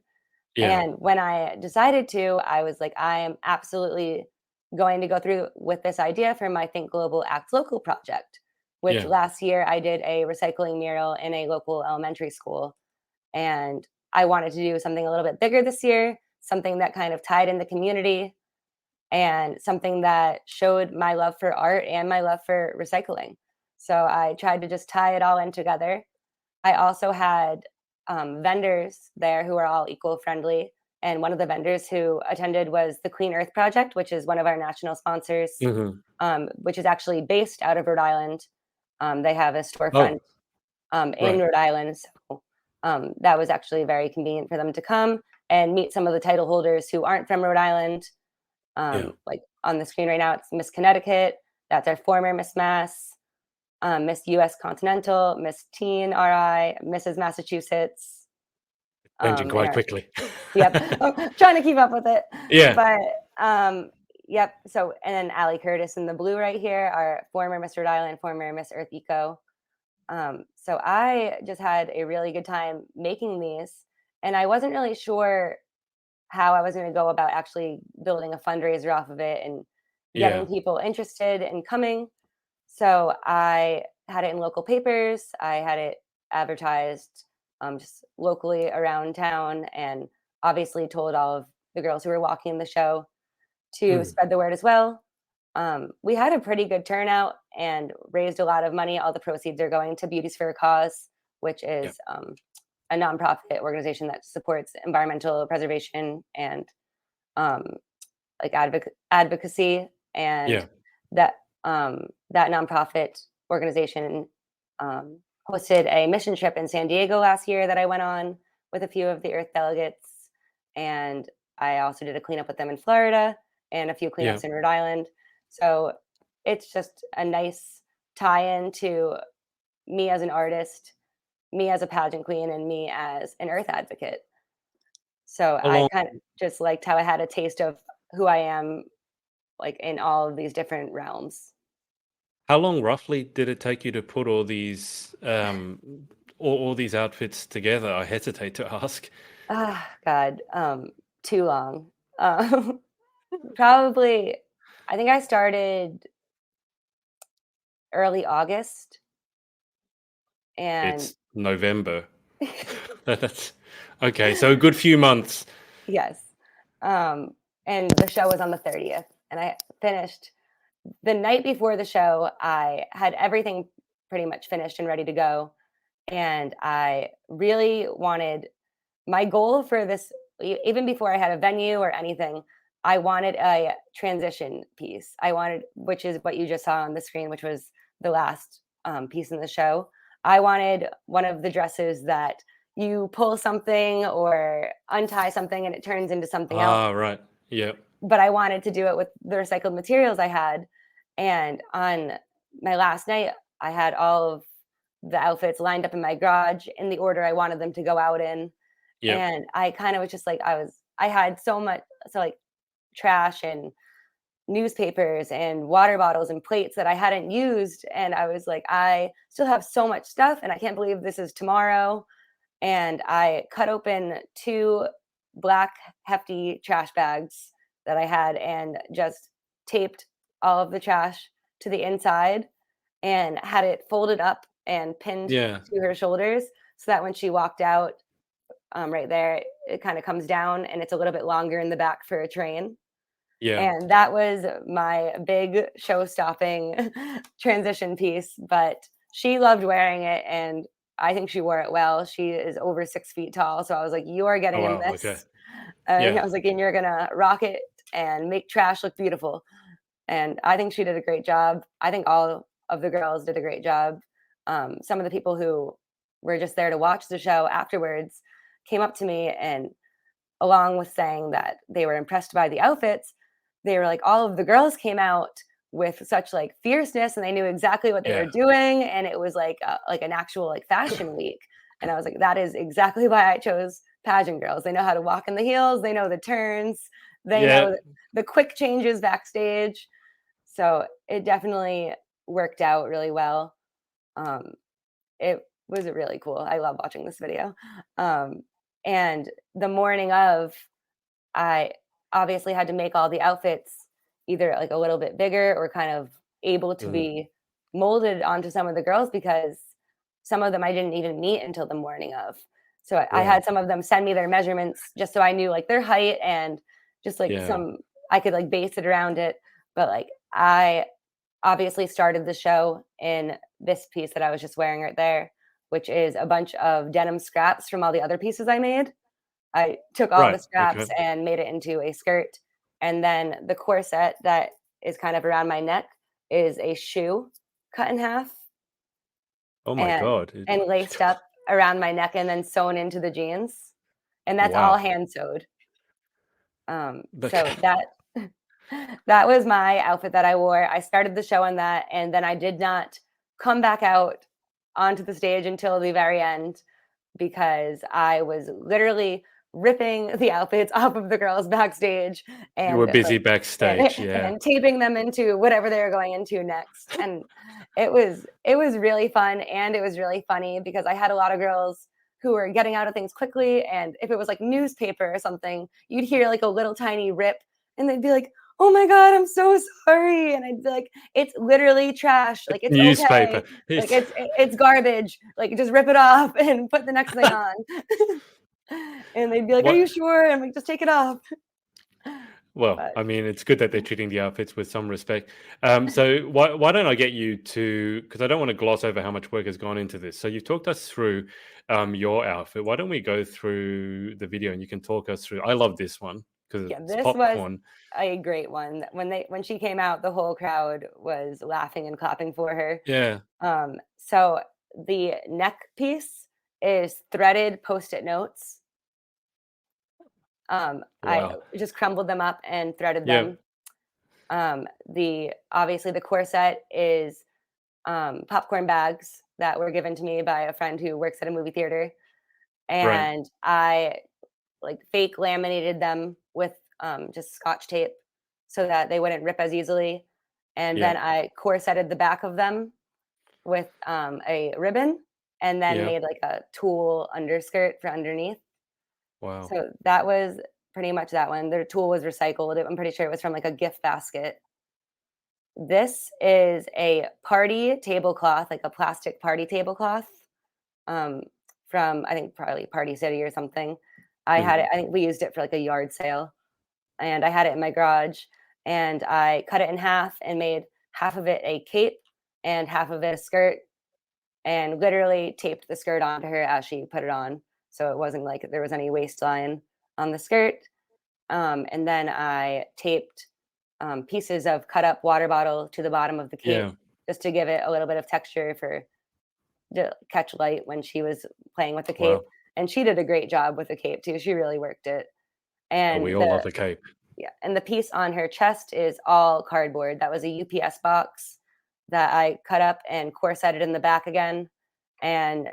Yeah. And when I decided to, I was like, I am absolutely going to go through with this idea for my Think Global Act Local project. which Yeah. last year I did a recycling mural in a local elementary school. And I wanted to do something a little bit bigger this year, something that kind of tied in the community and something that showed my love for art and my love for recycling. So I tried to just tie it all in together. I also had vendors there who are all eco-friendly. And one of the vendors who attended was the Clean Earth Project, which is one of our national sponsors, Hmm. which is actually based out of Rhode Island. They have a storefront Oh, in right. Rhode Island. So that was actually very convenient for them to come and meet some of the title holders who aren't from Rhode Island. Yeah. Like on the screen right now, it's Miss Connecticut. That's our former Miss Mass, Miss US Continental, Miss Teen RI, Mrs. Massachusetts, Changing and quite our quickly. yep, trying to keep up with it. Yeah. But yep. So and then Allie Curtis in the blue right here, our former Miss Rhode Island, former Miss Earth Eco. So I just had a really good time making these, and I wasn't really sure how I was going to go about actually building a fundraiser off of it and getting Yeah. people interested in coming. So I had it in local papers. I had it advertised just locally around town, and obviously told all of the girls who were walking the show to Mm. spread the word as well. We had a pretty good turnout and raised a lot of money. All the proceeds are going to Beauties for a Cause, which Yeah. is a nonprofit organization that supports environmental preservation and um, like advocacy. And Yeah. that that nonprofit organization um, hosted a mission trip in San Diego last year that I went on with a few of the Earth delegates, and I also did a cleanup with them in Florida and a few Yeah. cleanups in Rhode Island. So it's just a nice tie-in to me as an artist, me as a pageant queen, and me as an Earth advocate. So How I long? kind of just liked how I had a taste of who I am, like in all of these different realms. How long roughly did it take you to put all these outfits together? I hesitate to ask. Ah, God, too long. Um, probably, I think I started early August, and It's November. That's okay. So a good few months. yes, um, and the show was on the 30th, and I finished the night before the show. I had everything pretty much finished and ready to go, and I really wanted my goal for this, even before I had a venue or anything, I wanted a transition piece. I wanted, which is what you just saw on the screen, which was the last piece in the show. I wanted one of the dresses that you pull something or untie something and it turns into something else. Ah, right. Yeah. But I wanted to do it with the recycled materials I had. And on my last night, I had all of the outfits lined up in my garage in the order I wanted them to go out in. Yeah. And I kind of was just like, I had so much, so like trash and newspapers and water bottles and plates that I hadn't used. And I was like, I still have so much stuff and I can't believe this is tomorrow. And I cut open two black hefty trash bags that I had and just taped all of the trash to the inside and had it folded up and pinned Yeah. to her shoulders so that when she walked out, right there, it kind of comes down and it's a little bit longer in the back for a train. Yeah. And that was my big show stopping transition piece. But she loved wearing it and I think she wore it well. She is over 6 feet tall. So I was like, you are Oh getting in wow. Okay. this. And Yeah. I was like, and you're going to rock it and make trash look beautiful. And I think she did a great job. I think all of the girls did a great job. Some of the people who were just there to watch the show afterwards came up to me and, along with saying that they were impressed by the outfits, they were like, all of the girls came out with such like fierceness and they knew exactly what they were Yeah. doing, and it was like an actual like fashion week. And I was like, that is exactly why I chose pageant girls. They know how to walk in the heels, they know the turns, they Yeah. know the quick changes backstage. So it definitely worked out really well. Um, it was really cool. I love watching this video. Um, and the morning of, I obviously had to make all the outfits either like a little bit bigger or kind of able to Mhm. be molded onto some of the girls because some of them I didn't even meet until the morning of. So I Right. had some of them send me their measurements just so I knew like their height and just like Yeah. I could like base it around it. But like I obviously started the show in this piece that I was just wearing right there, which is a bunch of denim scraps from all the other pieces I made. I took all the Right. scraps Okay. and made it into a skirt. And then the corset that is kind of around my neck is a shoe cut in half Oh my and God. laced up around my neck and then sewn into the jeans. And that's all Wow. hand sewed. So Okay. that was my outfit that I wore. I started the show on that, and then I did not come back out onto the stage until the very end because I was literally ripping the outfits off of the girls backstage You were and busy like backstage. Yeah. and taping them into whatever they were going into next. And it was really fun and it was really funny because I had a lot of girls who were getting out of things quickly, and if it was like newspaper or something, you'd hear like a little tiny rip and they'd be like, "Oh my god, I'm so sorry." And I'd be like, "It's literally trash. Like it's Newspaper. okay. Like it's garbage. Like just rip it off and put the next thing on." And they'd be like, "Are you What? sure?" And I'm like, "Just take it off." Well, But I mean, it's good that they're treating the outfits with some respect. So why don't I get you to, because I don't want to gloss over how much work has gone into this. So you've talked us through your outfit. Why don't we go through the video and you can talk us through? I love this one because yeah, it's this was popcorn. a great one. When she came out, the whole crowd was laughing and clapping for her. Yeah. So the neck piece is threaded post-it notes. I Wow. just crumbled them up and threaded Yeah. them. The obviously the corset is popcorn bags that were given to me by a friend who works at a movie theater, Right. and I like fake laminated them with just scotch tape so that they wouldn't rip as easily. And Yeah. then I corseted the back of them with a ribbon and then Yeah. made like a tulle underskirt for underneath. Wow. So that was pretty much that one. The tulle was recycled. I'm pretty sure it was from like a gift basket. This is a party tablecloth, like a plastic party tablecloth, um, from I think probably Party City or something. I had Mhm. it. I think we used it for like a yard sale, and I had it in my garage. And I cut it in half and made half of it a cape and half of it a skirt, and literally taped the skirt onto her as she put it on, so it wasn't like there was any waistline on the skirt. And then I taped pieces of cut up water bottle to the bottom of the cape Yeah. just to give it a little bit of texture for to catch light when she was playing with the cape. Wow. And she did a great job with the cape too. She really worked it. Oh, we And all love the cape. the piece on her chest is all cardboard. That was a UPS box that I cut up and corseted in the back again, and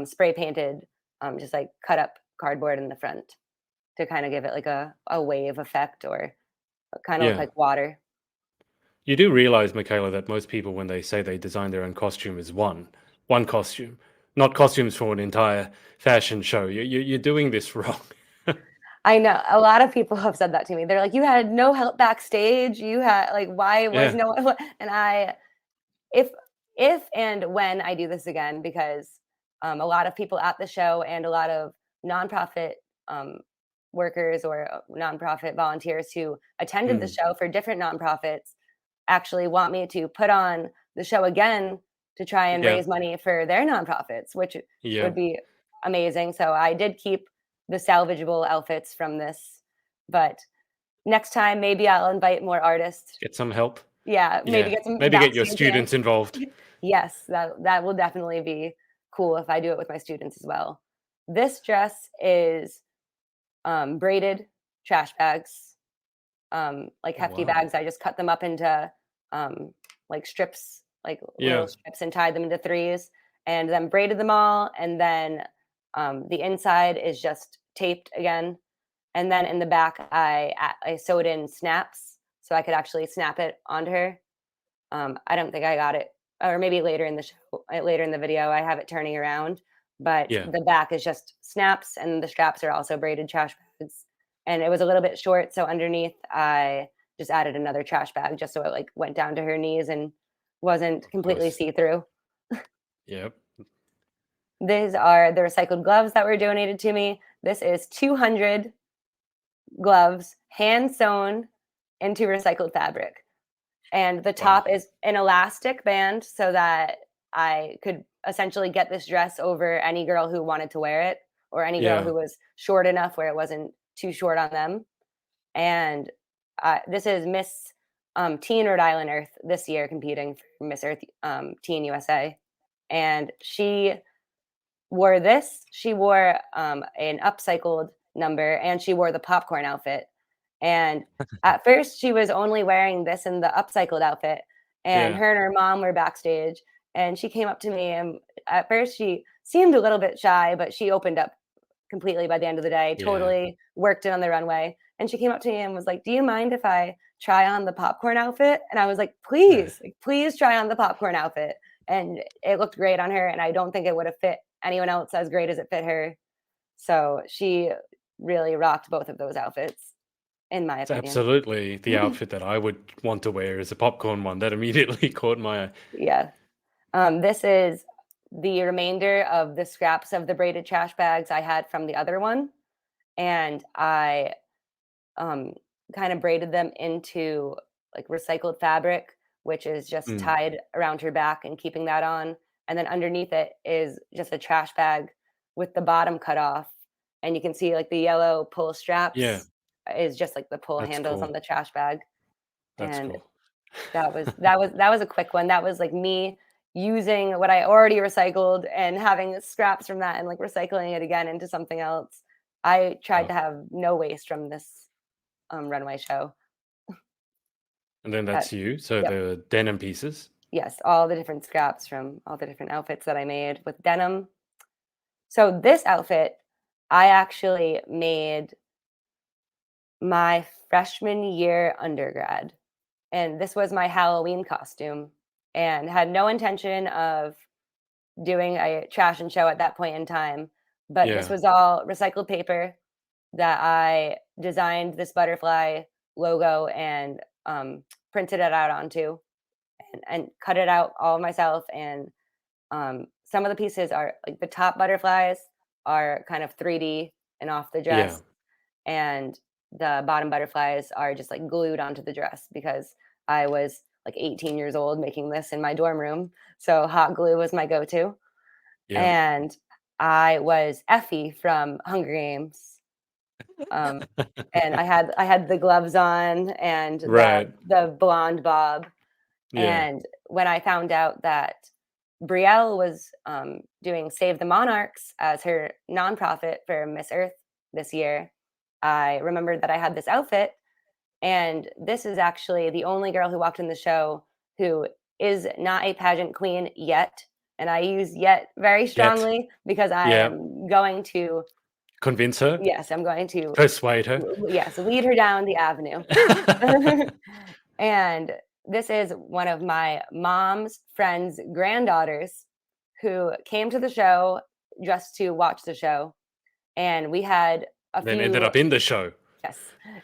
spray painted, just like cut up cardboard in the front to kind of give it like a wave effect or kind of look Yeah. like water. You do realize, Michaela, that most people, when they say they design their own costume, is one costume, not costumes for an entire fashion show. You're doing this wrong. I know a lot of people have said that to me. They're like, "You had no help backstage. You had like, why was Yeah. no one?" And I, if and when I do this again, because a lot of people at the show and a lot of nonprofit um, workers or nonprofit volunteers who attended the Mm. show for different nonprofits actually want me to put on the show again to try and Yeah. raise money for their nonprofits, which Yeah. would be amazing. So I did keep the salvageable outfits from this, but next time maybe I'll invite more artists. Get some help. Yeah, maybe Yeah. get some Maybe get your backstage help. students involved. Yes, that will definitely be cool if I do it with my students as well. This dress is braided trash bags, like hefty Wow. bags. I just cut them up into like strips, like little Yeah. strips, and tied them into threes, and then braided them all. And then the inside is just taped again. And then in the back, I sewed in snaps so I could actually snap it onto her. I don't think I got it, or maybe later in the show, later in the video, I have it turning around, but Yeah. the back is just snaps, and the straps are also braided trash bags. And it was a little bit short, so underneath, I just added another trash bag just so it like went down to her knees and wasn't Of completely course. see-through. Yep. These are the recycled gloves that were donated to me. This is 200 gloves, hand sewn into recycled fabric. And the Wow. top is an elastic band so that I could essentially get this dress over any girl who wanted to wear it, or any girl Yeah. who was short enough where it wasn't too short on them. And this is Miss Teen Rhode Island Earth this year competing for Miss Earth Teen USA. And she wore this. She wore an upcycled number, and she wore the popcorn outfit. And at first, she was only wearing this in the upcycled outfit. And Yeah. her and her mom were backstage. And she came up to me, and at first, she seemed a little bit shy, but she opened up completely by the end of the day, Yeah. totally worked it on the runway. And she came up to me and was like, "Do you mind if I try on the popcorn outfit?" And I was Yeah. like, please try on the popcorn outfit. And it looked great on her. And I don't think it would have fit anyone else as great as it fit her. So she really rocked both of those outfits, in my It's opinion. absolutely the outfit that I would want to wear is a popcorn one. That immediately caught my eye. Yeah. This is the remainder of the scraps of the braided trash bags I had from the other one. And I um, kind of braided them into like recycled fabric, which is just Mm. tied around her back and keeping that on. And then underneath it is just a trash bag with the bottom cut off. And you can see like the yellow pull Yeah. straps is just like the pull That's handles on cool. the trash bag. That's And cool. that was a quick one. That was like me using what I already recycled and having scraps from that and like recycling it again into something else. I tried Wow. to have no waste from this runway show. And then That that's you. So Yep. the denim pieces. Yes, all the different scraps from all the different outfits that I made with denim. So this outfit, I actually made my freshman year undergrad. And this was my Halloween costume, and had no intention of doing a trash and show at that point in time. But this Yeah. was all recycled paper that I designed this butterfly logo and printed it out onto, and cut it out all myself. And some of the pieces are like the top butterflies are kind of 3D and off the Yeah. dress, and the bottom butterflies are just like glued onto the dress because I was like 18 years old making this in my dorm room. So hot glue was my go-to. Yeah. And I was Effie from Hunger Games. Um, and I had the gloves on and the Right. the blonde bob. Yeah. And when I found out that Brielle was doing Save the Monarchs as her nonprofit for Miss Earth this year, I remembered that I had this outfit. And this is actually the only girl who walked in the show who is not a pageant queen yet. And I use yet very Yet. strongly because I Yeah. am going to, Convince her. yes, I'm going to, Persuade her. yes, lead her down the avenue. And this is one of my mom's friend's granddaughters who came to the show just to watch the show. And we had a Then ended few, up in the show. yes,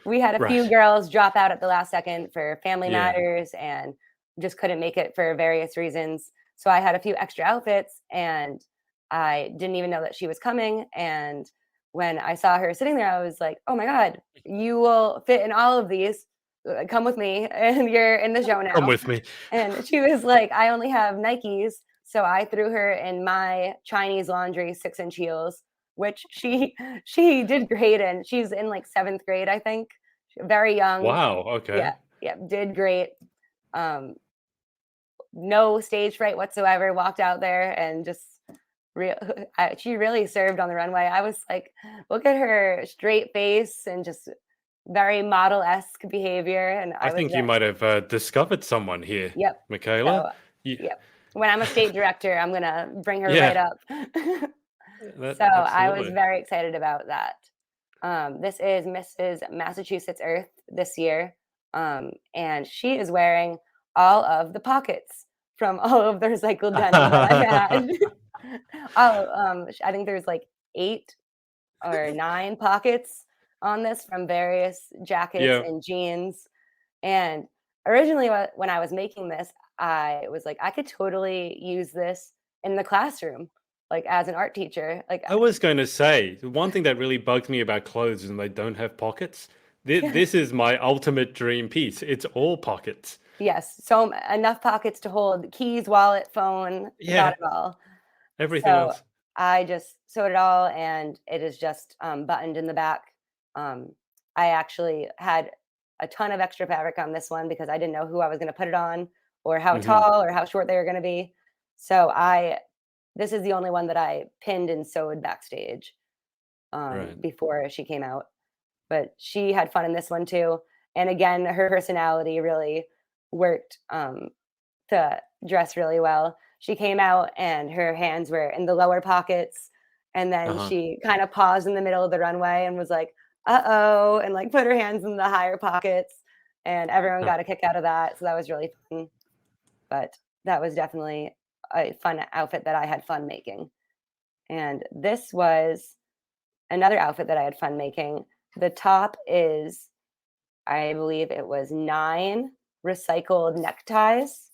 we had a few Right. girls drop out at the last second for family Yeah. matters and just couldn't make it for various reasons. So I had a few extra outfits, and I didn't even know that she was coming. And when I saw her sitting there, I was like, "Oh my god, you will fit in all of these. Come with me, and you're in the show Come now." with me. And she was like, "I only have Nikes." So I threw her in my Chinese laundry 6-inch heels, which she did great in. She's in like 7th grade, I think. Very young. Wow. Yeah, Okay. yeah, did great. Um, no stage fright whatsoever. Walked out there and just real. She really served on the runway. I was like, look at her straight face and just very model-esque behavior. And I I was think you might have discovered someone here, Yep. Michaela. So, You, yep. When I'm a state director, I'm gonna bring her right yeah. up. That So I was absolutely. very excited about that. This is Mrs. Massachusetts Earth this year, and she is wearing all of the pockets from all of the recycled denim that I had. I think there's like 8 or 9 pockets on this from various jackets Yeah. and jeans. And originally, when I was making this, I was like, I could totally use this in the classroom, like as an art teacher. Like, I was going to say, the one thing that really bugs me about clothes is when they don't have pockets. This is my ultimate dream piece. It's all pockets. yes, so enough pockets to hold keys, wallet, phone, got Yeah, it all. everything So else. I just sewed it all, and it is just buttoned in the back. Um, I actually had a ton of extra fabric on this one because I didn't know who I was going to put it on, or how Hmm. tall or how short they were going to be. So this is the only one that I pinned and sewed backstage Right. before she came out. But she had fun in this one too. And again, her personality really worked to dress really well. She came out and her hands were in the lower pockets. And then Uh-huh. she kind of paused in the middle of the runway and was like, uh-oh, and like put her hands in the higher pockets. And everyone Huh. got a kick out of that. So that was really fun. But that was definitely a fun outfit that I had fun making. And this was another outfit that I had fun making. The top is, I believe it was 9 recycled neckties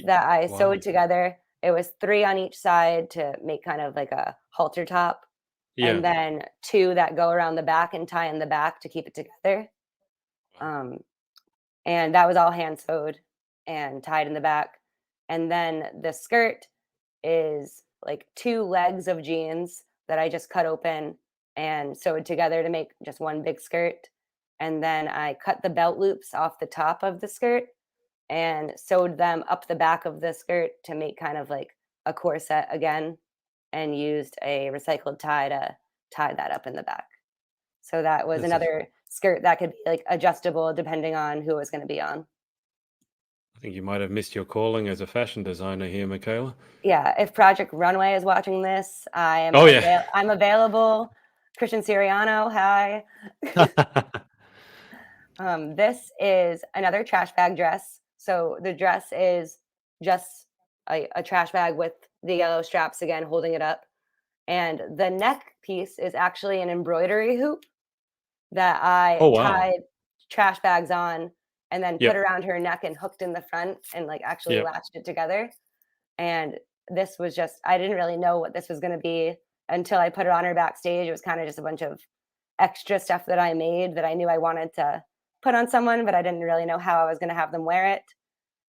that I Wow. sewed together. It was 3 on each side to make kind of like a halter top, Yeah. and then 2 that go around the back and tie in the back to keep it together. Wow. Um, and that was all hand sewed and tied in the back. And then the skirt is like 2 legs of jeans that I just cut open and sewed together to make just one big skirt. And then I cut the belt loops off the top of the skirt and sewed them up the back of the skirt to make kind of like a corset again, and used a recycled tie to tie that up in the back. So that was That's a, another skirt that could be like adjustable depending on who it was going to be on. I think you might have missed your calling as a fashion designer here, Michaela. Yeah, if Project Runway is watching this, Oh yeah. I'm available. Christian Siriano, hi. This is another trash bag dress. So the dress is just a trash bag with the yellow straps again holding it up. And the neck piece is actually an embroidery hoop that I Oh wow. tied trash bags on and then put Yep. around her neck and hooked in the front and like actually Yep. latched it together. And this was just, I didn't really know what this was going to be until I put it on her backstage. It was kind of just a bunch of extra stuff that I made that I knew I wanted to put on someone, but I didn't really know how I was going to have them wear it.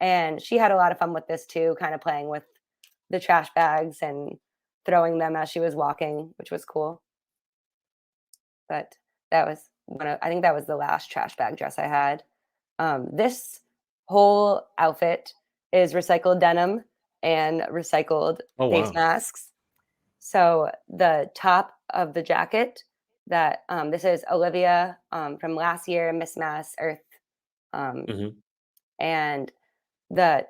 And she had a lot of fun with this too, kind of playing with the trash bags and throwing them as she was walking, which was cool. But that was I think that was the last trash bag dress I had. This whole outfit is recycled denim and recycled Oh face wow. masks. So the top of the jacket that this is Olivia from last year, Miss Mass Earth, um, Hmm. and the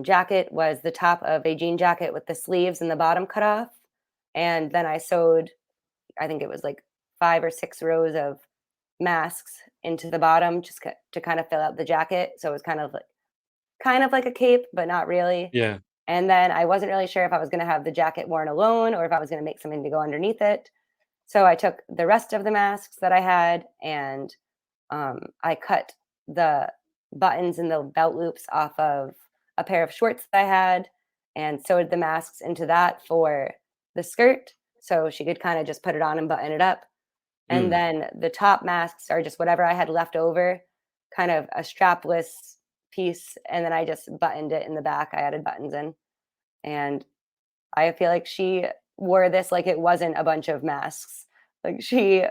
jacket was the top of a jean jacket with the sleeves and the bottom cut off, and then I sewed, I think it was like 5 or 6 rows of masks into the bottom just to kind of fill out the jacket. So it was kind of like a cape, but not really. Yeah. And then I wasn't really sure if I was going to have the jacket worn alone or if I was going to make something to go underneath it. So I took the rest of the masks that I had and I cut the buttons and the belt loops off of a pair of shorts that I had and sewed the masks into that for the skirt. So she could kind of just put it on and button it up. And Mm. then the top masks are just whatever I had left over, kind of a strapless piece. And then I just buttoned it in the back. I added buttons in. And I feel like she wore this like it wasn't a bunch of masks. Like she Yeah.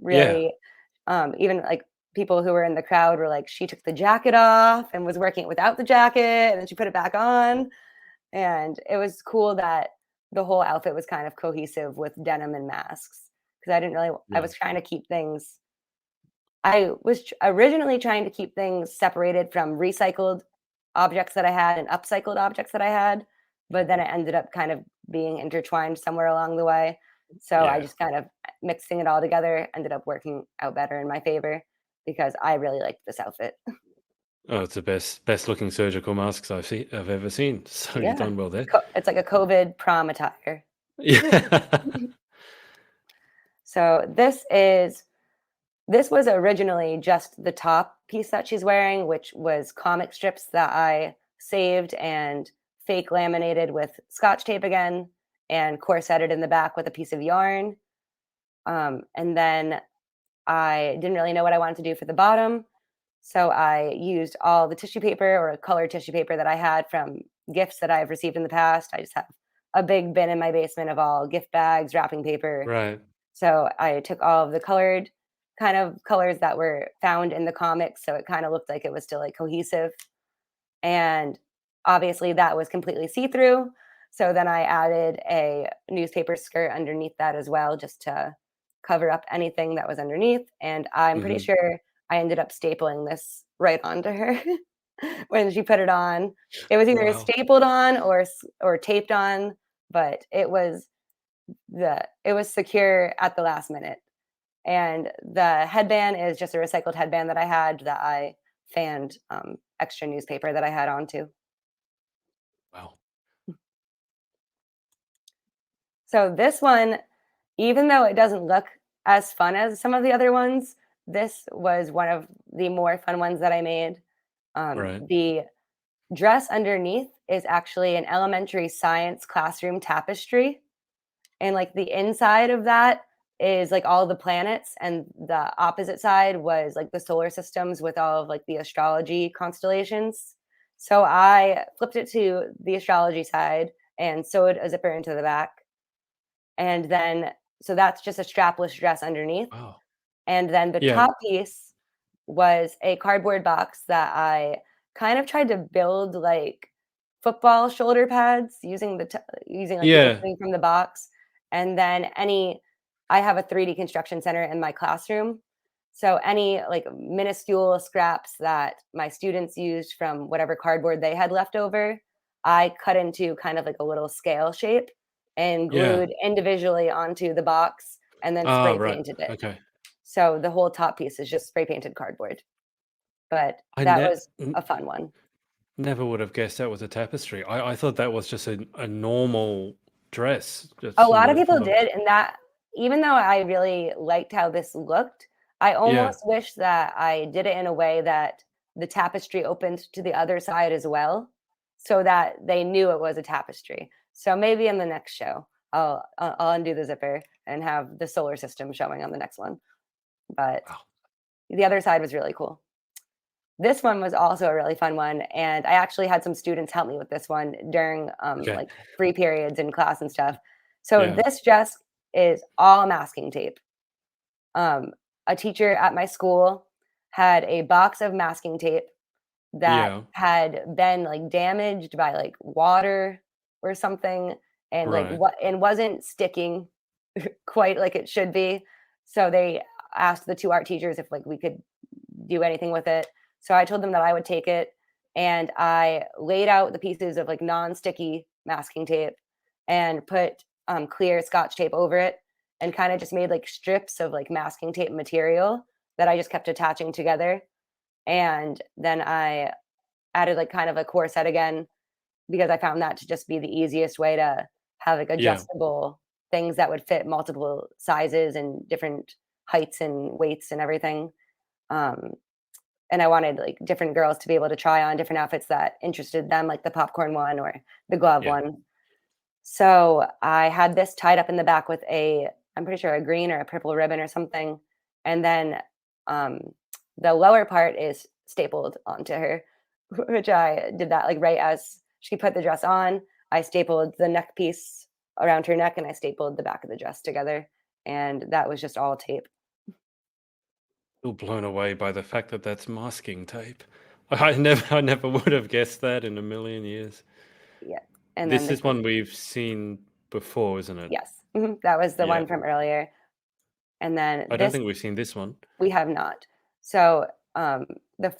really, even like people who were in the crowd were like, she took the jacket off and was working it without the jacket, and then she put it back on. And it was cool that the whole outfit was kind of cohesive with denim and masks because I Right. was trying to keep things. I was originally trying to keep things separated from recycled objects that I had and upcycled objects that I had, but then it ended up kind of being intertwined somewhere along the way. So I Yeah. just kind of mixing it all together ended up working out better in my favor because I really liked this outfit. Oh, it's the best looking surgical masks I've ever seen. So you've Yeah. done well there. It's like a COVID prom attire. Yeah. So this was originally just the top piece that she's wearing, which was comic strips that I saved and fake laminated with Scotch tape again and corseted in the back with a piece of yarn. And then I didn't really know what I wanted to do for the bottom. So I used all the tissue paper or colored tissue paper that I had from gifts that I've received in the past. I just have a big bin in my basement of all gift bags, wrapping paper. Right. So I took all of the colored kind of colors that were found in the comics. So it kind of looked like it was still like cohesive. And obviously that was completely see-through. So then I added a newspaper skirt underneath that as well, just to cover up anything that was underneath. And I'm pretty Hmm. sure I ended up stapling this right onto her when she put it on. It was either Wow. stapled on or taped on, but it was secure at the last minute. And the headband is just a recycled headband that I had that I fanned extra newspaper that I had onto. Wow. So this one, even though it doesn't look as fun as some of the other ones, this was one of the more fun ones that I made. Right. The dress underneath is actually an elementary science classroom tapestry. And like the inside of that is like all the planets, and the opposite side was like the solar systems with all of like the astrology constellations. So I flipped it to the astrology side and sewed a zipper into the back. And then, so that's just a strapless dress underneath. Wow. And then the Yeah. top piece was a cardboard box that I kind of tried to build like football shoulder pads using using like the Yeah. opening from the box. And then I have a 3D construction center in my classroom. So any like minuscule scraps that my students used from whatever cardboard they had left over, I cut into kind of like a little scale shape and Yeah. glued individually onto the box and then Ah, spray right. painted it. Okay. So the whole top piece is just spray painted cardboard, but I that ne- was a fun one. never would have guessed that was a tapestry. I thought that was just a normal dress, just A from lot of the people did, and that even though I really liked how this looked, I yeah. almost wish that I did it in a way that the tapestry opened to the other side as well, so that they knew it was a tapestry. So maybe in the next show, I'll undo the zipper and have the solar system showing on the next one. But Wow. the other side was really cool. This one was also a really fun one, and I actually had some students help me with this one during, Okay. like, free periods in class and stuff. So Yeah. this dress is all masking tape. Um, a teacher at my school had a box of masking tape that Yeah. had been, like, damaged by, like, water or something, and, like, Right. wasn't sticking quite like it should be. So they asked the 2 art teachers if, like, we could do anything with it. So I told them that I would take it, and I laid out the pieces of like non-sticky masking tape and put clear Scotch tape over it, and kind of just made like strips of like masking tape material that I just kept attaching together. And then I added like kind of a corset again because I found that to just be the easiest way to have like Yeah. adjustable things that would fit multiple sizes and different heights and weights and everything. Um, and I wanted like different girls to be able to try on different outfits that interested them, like the popcorn one or the glove Yeah. one. So I had this tied up in the back with I'm pretty sure a green or a purple ribbon or something. And then um, the lower part is stapled onto her, which I did that like right as she put the dress on. I stapled the neck piece around her neck and I stapled the back of the dress together. And that was just all tape. Still blown away by the fact that that's masking tape. I never would have guessed that in a million years. Yeah. And then This the is one we've seen before, isn't it? Yes. That was the Yeah. one from earlier, and then I don't this think we've seen this one. we have not. So, the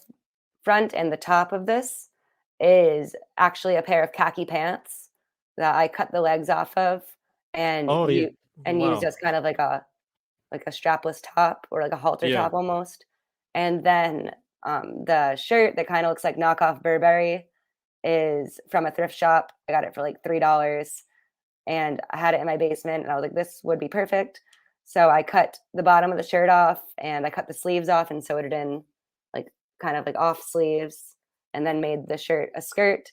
front and the top of this is actually a pair of khaki pants that I cut the legs off of and Oh, yeah. used Wow. as kind of like a strapless top or like a halter Yeah. top almost. And then, the shirt that kinda looks like knockoff Burberry is from a thrift shop. I got it for like $3. And I had it in my basement and I was like, this would be perfect. So I cut the bottom of the shirt off and I cut the sleeves off and sewed it in like kind of like off sleeves. and then made the shirt a skirt,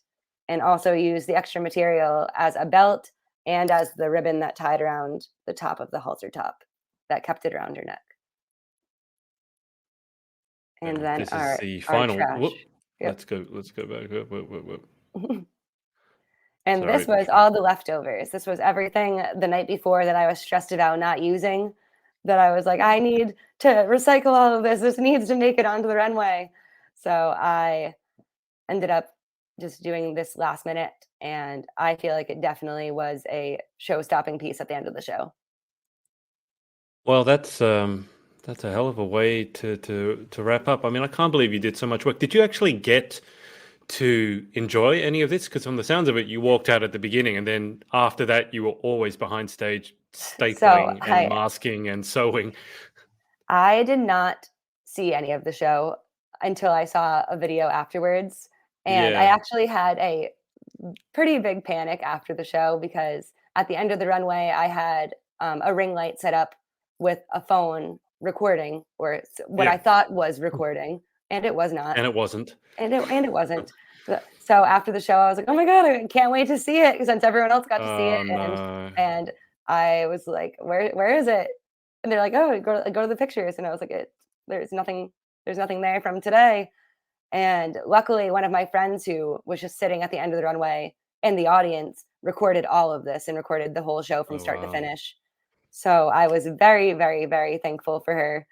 and also used the extra material as a belt and as the ribbon that tied around the top of the halter top that kept it around her neck. And And then this is the our final. trash. Whoop. Yep. Let's go. Let's go back. Whoop, whoop, whoop, whoop. And this Sorry. was all the leftovers. This was everything the night before that I was stressed about not using, that I was like, I need to recycle all of this. This needs to make it onto the runway. So I ended up just doing this last minute, and I feel like it definitely was a show-stopping piece at the end of the show. Well, that's a hell of a way to wrap up. I mean, I can't believe you did so much work. Did you actually get to enjoy any of this? Because from the sounds of it, you walked out at the beginning, and then after that, you were always behind stage So stapling and masking and sewing. I did not see any of the show until I saw a video afterwards, and I Yeah, actually had a pretty big panic after the show because at the end of the runway, I had a ring light set up with a phone recording, or what I yeah, thought was recording, and it was not, and it wasn't. and it wasn't. So after the show, I was like, "Oh my god, I can't wait to see it!" Since everyone else got to see it, Oh no. and I was like, "Where is it?" And they're like, "Oh, go to the pictures," and I was like, There's nothing there from today." And luckily, one of my friends who was just sitting at the end of the runway in the audience recorded all of this and recorded the whole show from Oh start to wow. finish. So I was very, very, very thankful for her.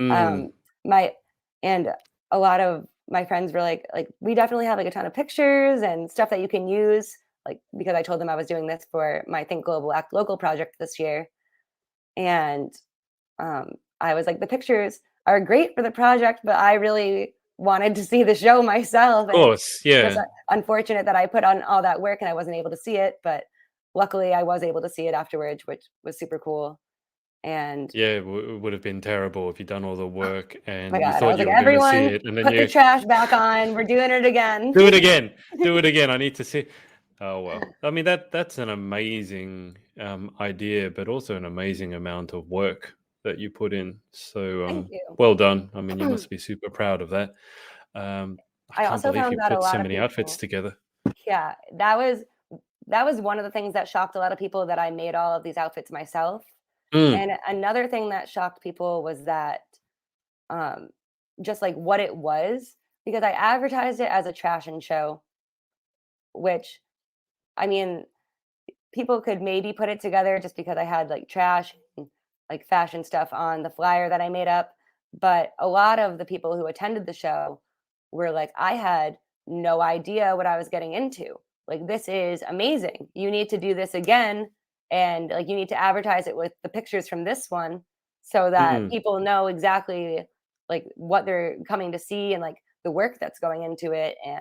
Mm, My and a lot of my friends were like, we definitely have like a ton of pictures and stuff that you can use. Like, because I told them I was doing this for my Think Global Act Local project this year. And I was like, the pictures are great for the project, but I really wanted to see the show myself. of And course, just yeah. unfortunate that I put on all that work and I wasn't able to see it. But luckily, I was able to see it afterwards, which was super cool. And Yeah, it would have been terrible if you'd done all the oh work my and you God, I thought was you like, were going to see everyone, it, and then put the you trash back on. We're doing it again. do it again, do it again. I need to see. Oh well, I mean that's an amazing idea, but also an amazing amount of work that you put in. So Thank you. well done. I mean, you must be super proud of that. I I can't also believe found you that a put so lot of many outfits people, together. yeah, that was one of the things that shocked a lot of people, that I made all of these outfits myself. Mm, And another thing that shocked people was that um, just like what it was, because I advertised it as a trash and show, which, I mean, people could maybe put it together just because I had like trash and like fashion stuff on the flyer that I made up. But a lot of the people who attended the show were like, I had no idea what I was getting into. Like, this is amazing. You need to do this again. And like, you need to advertise it with the pictures from this one so that mm, people know exactly like what they're coming to see, and like the work that's going into it, and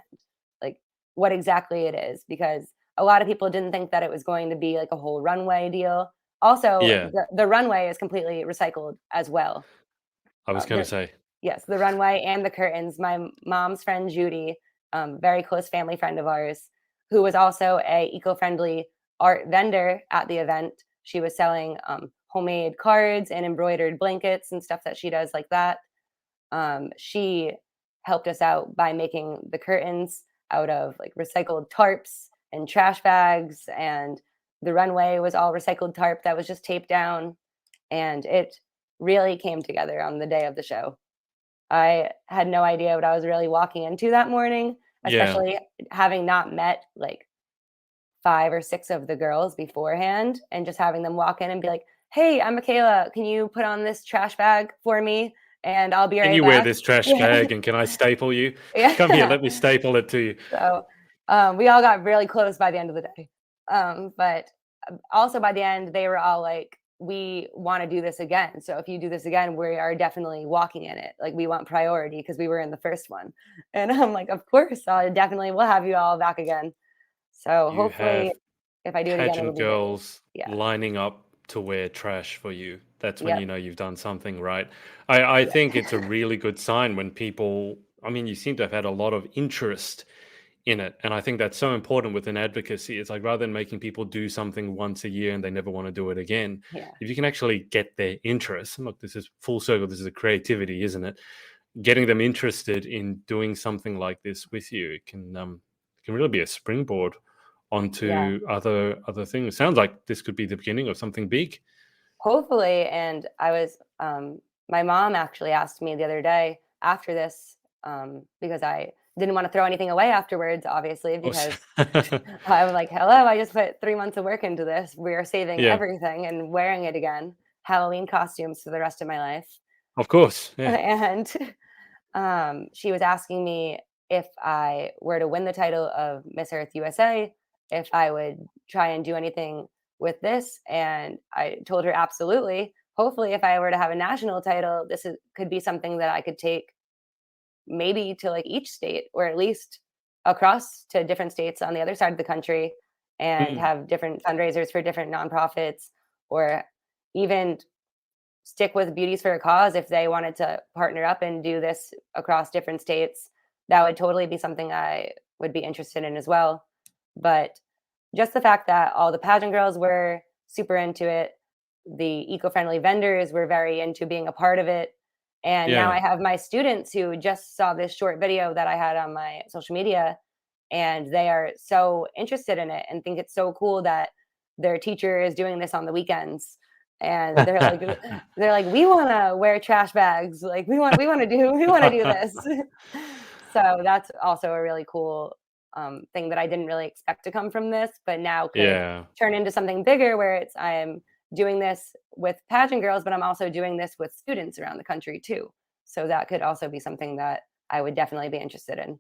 like what exactly it is. Because a lot of people didn't think that it was going to be like a whole runway deal. Also, yeah, the runway is completely recycled as well. I was going to The say. Yes, the runway and the curtains. My mom's friend Judy, very close family friend of ours, who was also a eco-friendly art vendor at the event. She was selling homemade cards and embroidered blankets and stuff that she does like that. She helped us out by making the curtains out of like recycled tarps and trash bags, and the runway was all recycled tarp that was just taped down, and it really came together on the day of the show. I had no idea what I was really walking into that morning, Yeah. especially having not met like 5 or 6 of the girls beforehand, and just having them walk in and be like, "Hey, I'm Mikala. Can you put on this trash bag for me? And I'll be Can right you wear back." this trash Yeah. bag, and can I staple you? Come here, Yeah. let me staple it to you. So, we all got really close by the end of the day. But also by the end, they were all like, "We want to do this again. So if you do this again, we are definitely walking in it. Like, we want priority because we were in the first one." And I'm like, "Of course, I definitely will have you all back again." So You hopefully, have if I do it again, it'll pageant be bigger. girls Yeah. lining up to wear trash for you. That's when you Yep. know you've done something right. I Yeah. think it's a really good sign when people, I mean, you seem to have had a lot of interest in it. And I think that's so important within advocacy. It's like rather than making people do something once a year and they never want to do it again, Yeah. if you can actually get their interest, and look, this is full circle, this is a creativity, isn't it? getting them interested in doing something like this with you, it can really be a springboard Yeah. onto other things. Sounds like this could be the beginning of something big. Hopefully, and my mom actually asked me the other day after this, because I didn't want to throw anything away afterwards, obviously, Of because course. I'm like, hello, I just put 3 months of work into this. We are saving Yeah, everything and wearing it again. Halloween costumes for the rest of my life. of course. Yeah. And she was asking me if I were to win the title of Miss Earth USA, if I would try and do anything with this. And I told her absolutely. Hopefully, if I were to have a national title, could be something that I could take maybe to like each state, or at least across to different states on the other side of the country, and Mm, have different fundraisers for different nonprofits, or even stick with Beauties for a Cause if they wanted to partner up and do this across different states. That would totally be something I would be interested in as well. But just the fact that all the pageant girls were super into it, the eco-friendly vendors were very into being a part of it. And now yeah. I have my students who just saw this short video that I had on my social media, and they are so interested in it and think it's so cool that their teacher is doing this on the weekends. And they're like, we want to wear trash bags. Like we want to do this. So that's also a really cool thing that I didn't really expect to come from this, but now could Yeah. turn into something bigger where I'm doing this with pageant girls, but I'm also doing this with students around the country too. So that could also be something that I would definitely be interested in.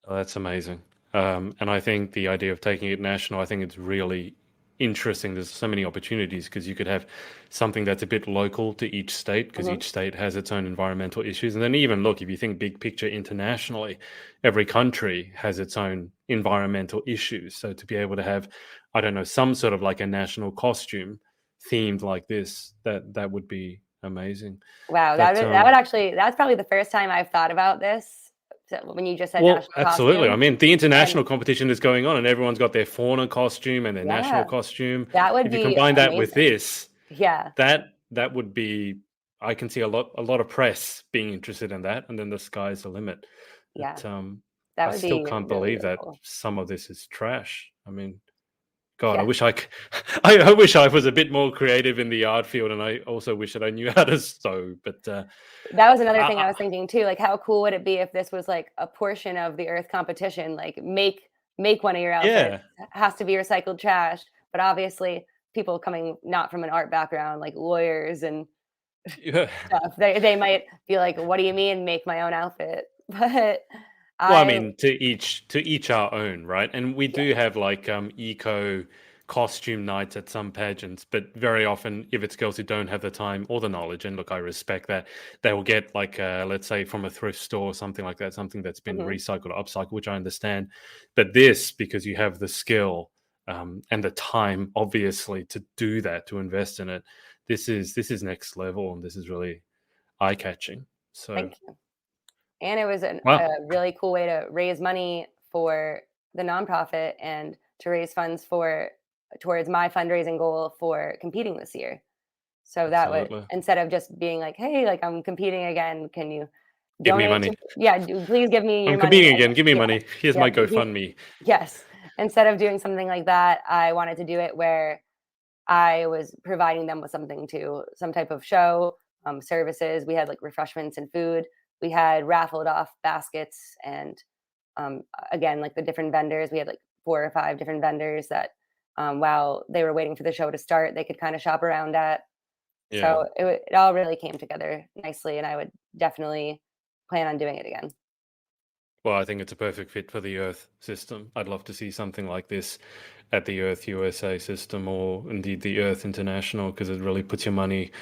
Oh, that's amazing. And I think the idea of taking it national, I think it's really interesting. There's so many opportunities because you could have something that's a bit local to each state because Hmm. each state has its own environmental issues. And then even look, if you think big picture internationally, every country has its own environmental issues. So to be able to have, I don't know, some sort of like a national costume themed like this, that would be amazing. Wow, But that would actually that's probably the first time I've thought about this. So when you just said Well, national absolutely. I costume, mean, the and international competition is going on, and everyone's got their fauna costume and their national yeah, costume. that would If you be combine that with amazing. this, Yeah, that would be. I can see a lot of press being interested in that, and then the sky's the limit. yeah, But that I would still be can't really, believe really that cool. some of this is trash. I mean, God, I Yeah, wish I wish I was a bit more creative in the art field, and I also wish that I knew how to sew. But that was another thing I I, was thinking too. Like, how cool would it be if this was like a portion of the Earth competition? Like, make one of your outfits. yeah, Has to be recycled trash, but obviously, people coming not from an art background, like lawyers and yeah. stuff, they might be like, "What do you mean, make my own outfit?" But Well, I I, mean, to each our own, right? And we yeah, do have like eco costume nights at some pageants, but very often, if it's girls who don't have the time or the knowledge, and look, I respect that, they will get like let's say from a thrift store or something like that, something that's been mhm, recycled or upcycled, which I understand. But this, because you have the skill and the time, obviously, to do that, to invest in it, this is next level, and this is really eye catching. So, thank you. And it was a wow, really cool way to raise money for the nonprofit and to raise funds for towards my fundraising goal for competing this year. So that would, absolutely. instead of just being like, "Hey, like I'm competing again, can you Give me donate to?" money. Yeah, please give me I'm your money. competing And again. Give me yeah, money. Here's yeah, my GoFundMe. yes. Instead of doing something like that, I wanted to do it where I was providing them with something to some type of show, services. We had like refreshments and food. We had raffled off baskets, and again, like the different vendors. We had like 4 or 5 different vendors that, while they were waiting for the show to start, they could kind of shop around at. Yeah. So it all really came together nicely, and I would definitely plan on doing it again. Well, I think it's a perfect fit for the Earth system. I'd love to see something like this at the Earth USA system or indeed the Earth International because it really puts your money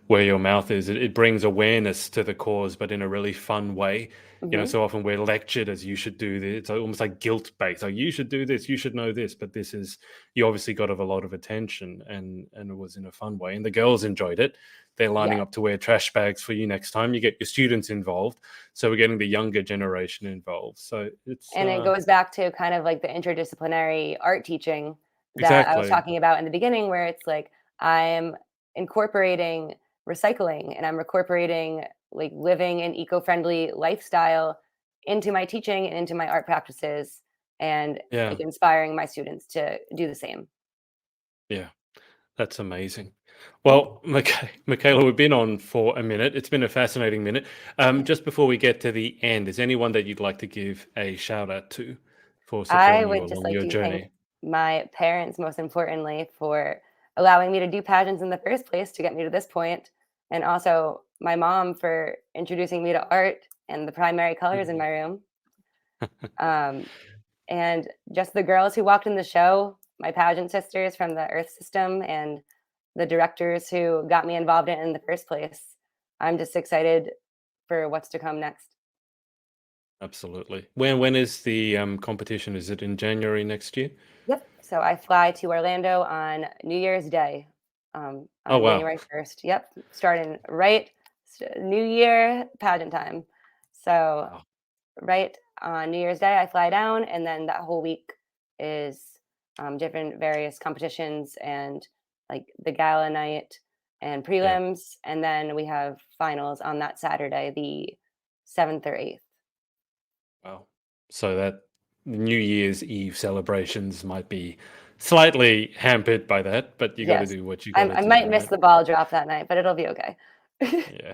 where your mouth is. It brings awareness to the cause, but in a really fun way. Hmm. So often we're lectured as you should do this. It's almost like guilt based. Like you should do this, you should know this. But this is you obviously got a lot of attention and it was in a fun way. And the girls enjoyed it. They're lining Yeah. up to wear trash bags for you next time. You get your students involved. So we're getting the younger generation involved. So it's And it goes back to kind of like the interdisciplinary art teaching that I was exactly. talking about in the beginning, where it's like I'm incorporating recycling and I'm incorporating like living an eco-friendly lifestyle into my teaching and into my art practices, and Yeah. like inspiring my students to do the same. Yeah. That's amazing. Yeah. Well, Michaela, we've been on for a minute. It's been a fascinating minute. Just before we get to the end, is anyone that you'd like to give a shout out to for I supporting you would just along like your to thank journey? my parents, most importantly, for allowing me to do pageants in the first place to get me to this point, and also my mom for introducing me to art and the primary colors in Mhm. my room. Um, and just the girls who walked in the show, my pageant sisters from the Earth system, and the directors who got me involved in it in the first place. I'm just excited for what's to come next. Absolutely. When is the competition? Is it in January next year? Yep. So I fly to Orlando on New Year's Day, Oh on wow. January 1st. Yep. Starting right New Year pageant time. So Wow. right on New Year's Day, I fly down, and then that whole week is different various competitions and like the gala night and Yeah. prelims, and then we have finals on that Saturday, the 7th or 8th. Wow. So that New Year's Eve celebrations might be slightly hampered by that, but you got to Yes, do what you got to I do, might miss right? the ball drop that night, but it'll be okay. Yeah.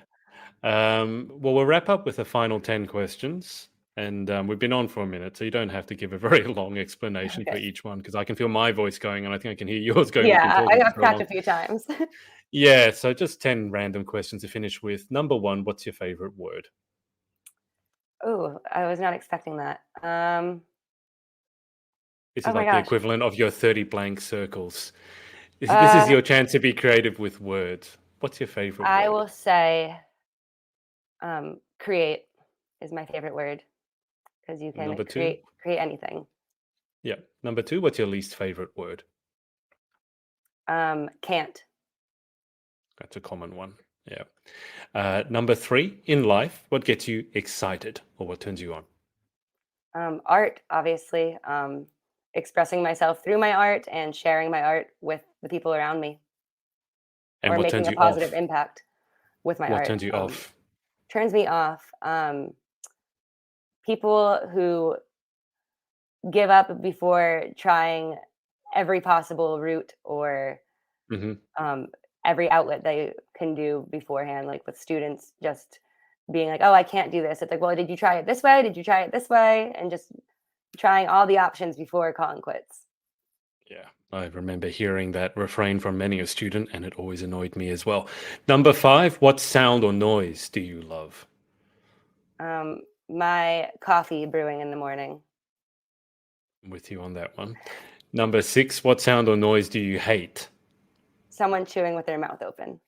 Well, we'll wrap up with the final 10 questions. And we've been on for a minute, so you don't have to give a very long explanation for Okay. each one because I can feel my voice going and I think I can hear yours going. We've been Yeah, talking for I've so cracked long. a few times. Yeah, so just 10 random questions to finish with. Number one, what's your favorite word? Oh, I was not expecting that. This Oh is my like the gosh. equivalent of your 30 blank circles. This is Uh, your chance to be creative with words. What's your favorite I word? will say, create is my favorite word because you can Number two? create anything. Yeah. Number two, what's your least favorite word? Can't. That's a common one. Yeah. Number three, in life, what gets you excited or what turns you on? Art, obviously. Expressing myself through my art and sharing my art with the people around me, And or what making turns a you positive off? impact with my What art. turns you off? Turns me off. People who give up before trying every possible route or Hmm. um, every outlet they can do beforehand, like with students just being like, oh, I can't do this. It's like, well, did you try it this way? Did you try it this way? And just trying all the options before calling quits. Yeah. I remember hearing that refrain from many a student, and it always annoyed me as well. Number five, what sound or noise do you love? My coffee brewing in the morning. I'm with you on that one. Number six, what sound or noise do you hate? Someone chewing with their mouth open.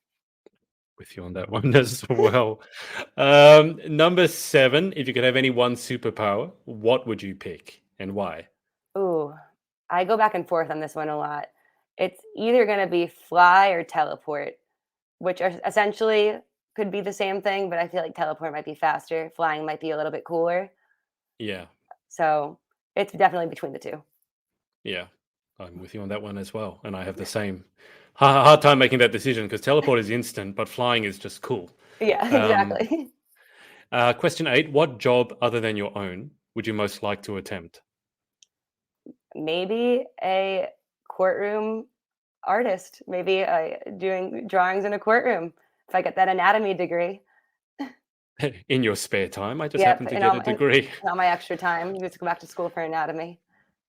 With you on that one as well. Number seven, if you could have any one superpower, what would you pick and why? Ooh, I go back and forth on this one a lot. It's either going to be fly or teleport, which are essentially could be the same thing, but I feel like teleport might be faster. Flying might be a little bit cooler. Yeah, So it's definitely between the two. yeah, I'm with you on that one as well. And I have the same hard time making that decision because teleport is instant, but flying is just cool. Yeah, Um, exactly. Question eight, what job other than your own would you most like to attempt? Maybe a courtroom artist, maybe doing drawings in a courtroom if I get that anatomy degree. In your spare time, I just Yep, happen to get a degree. and all my extra time, just go back to school for anatomy.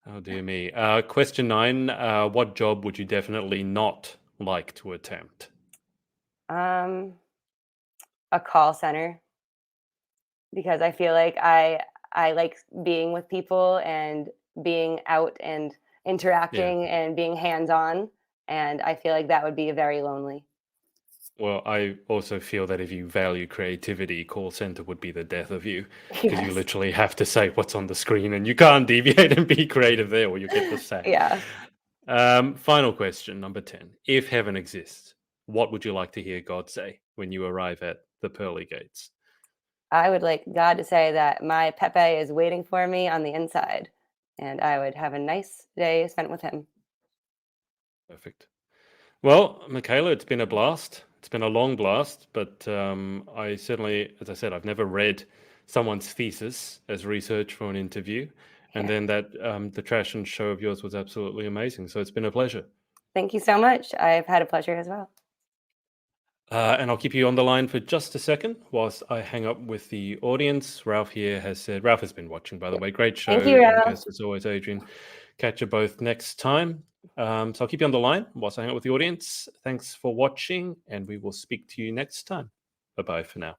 Oh dear me. Question nine, what job would you definitely not like to attempt? Um, a call center because I feel like I like being with people and being out and Yeah. interacting and being hands-on, and I feel like that would be very lonely. Well, I also feel that if you value creativity, call center would be the death of you because you Yes. literally have to say what's on the screen and you can't deviate and be creative there or you get the sack. Yeah. Final question, number 10. If heaven exists, what would you like to hear God say when you arrive at the pearly gates? I would like God to say that my Pepe is waiting for me on the inside, and I would have a nice day spent with him. Perfect. Well, Michaela, it's been a blast. it's been a long blast, but I certainly, as I said, I've never read someone's thesis as research for an interview. And then that the trash and show of yours was absolutely amazing. So it's been a pleasure. Thank you so much. I've had a pleasure as well. And I'll keep you on the line for just a second whilst I hang up with the audience. Ralph here has said, Ralph has been watching, by the way. Great show. Thank you, Ralph. And as always, Adrian. Catch you both next time. So I'll keep you on the line whilst I hang out with the audience. Thanks for watching, and we will speak to you next time. Bye-bye for now.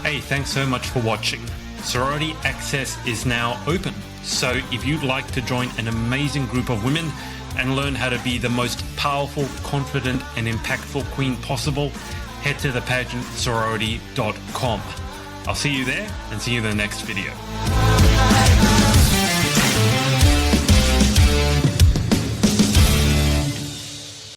Hey, thanks so much for watching. Sorority Access is now open. So if you'd like to join an amazing group of women and learn how to be the most powerful, confident, and impactful queen possible, head to thepageantsorority.com. I'll see you there and see you in the next video.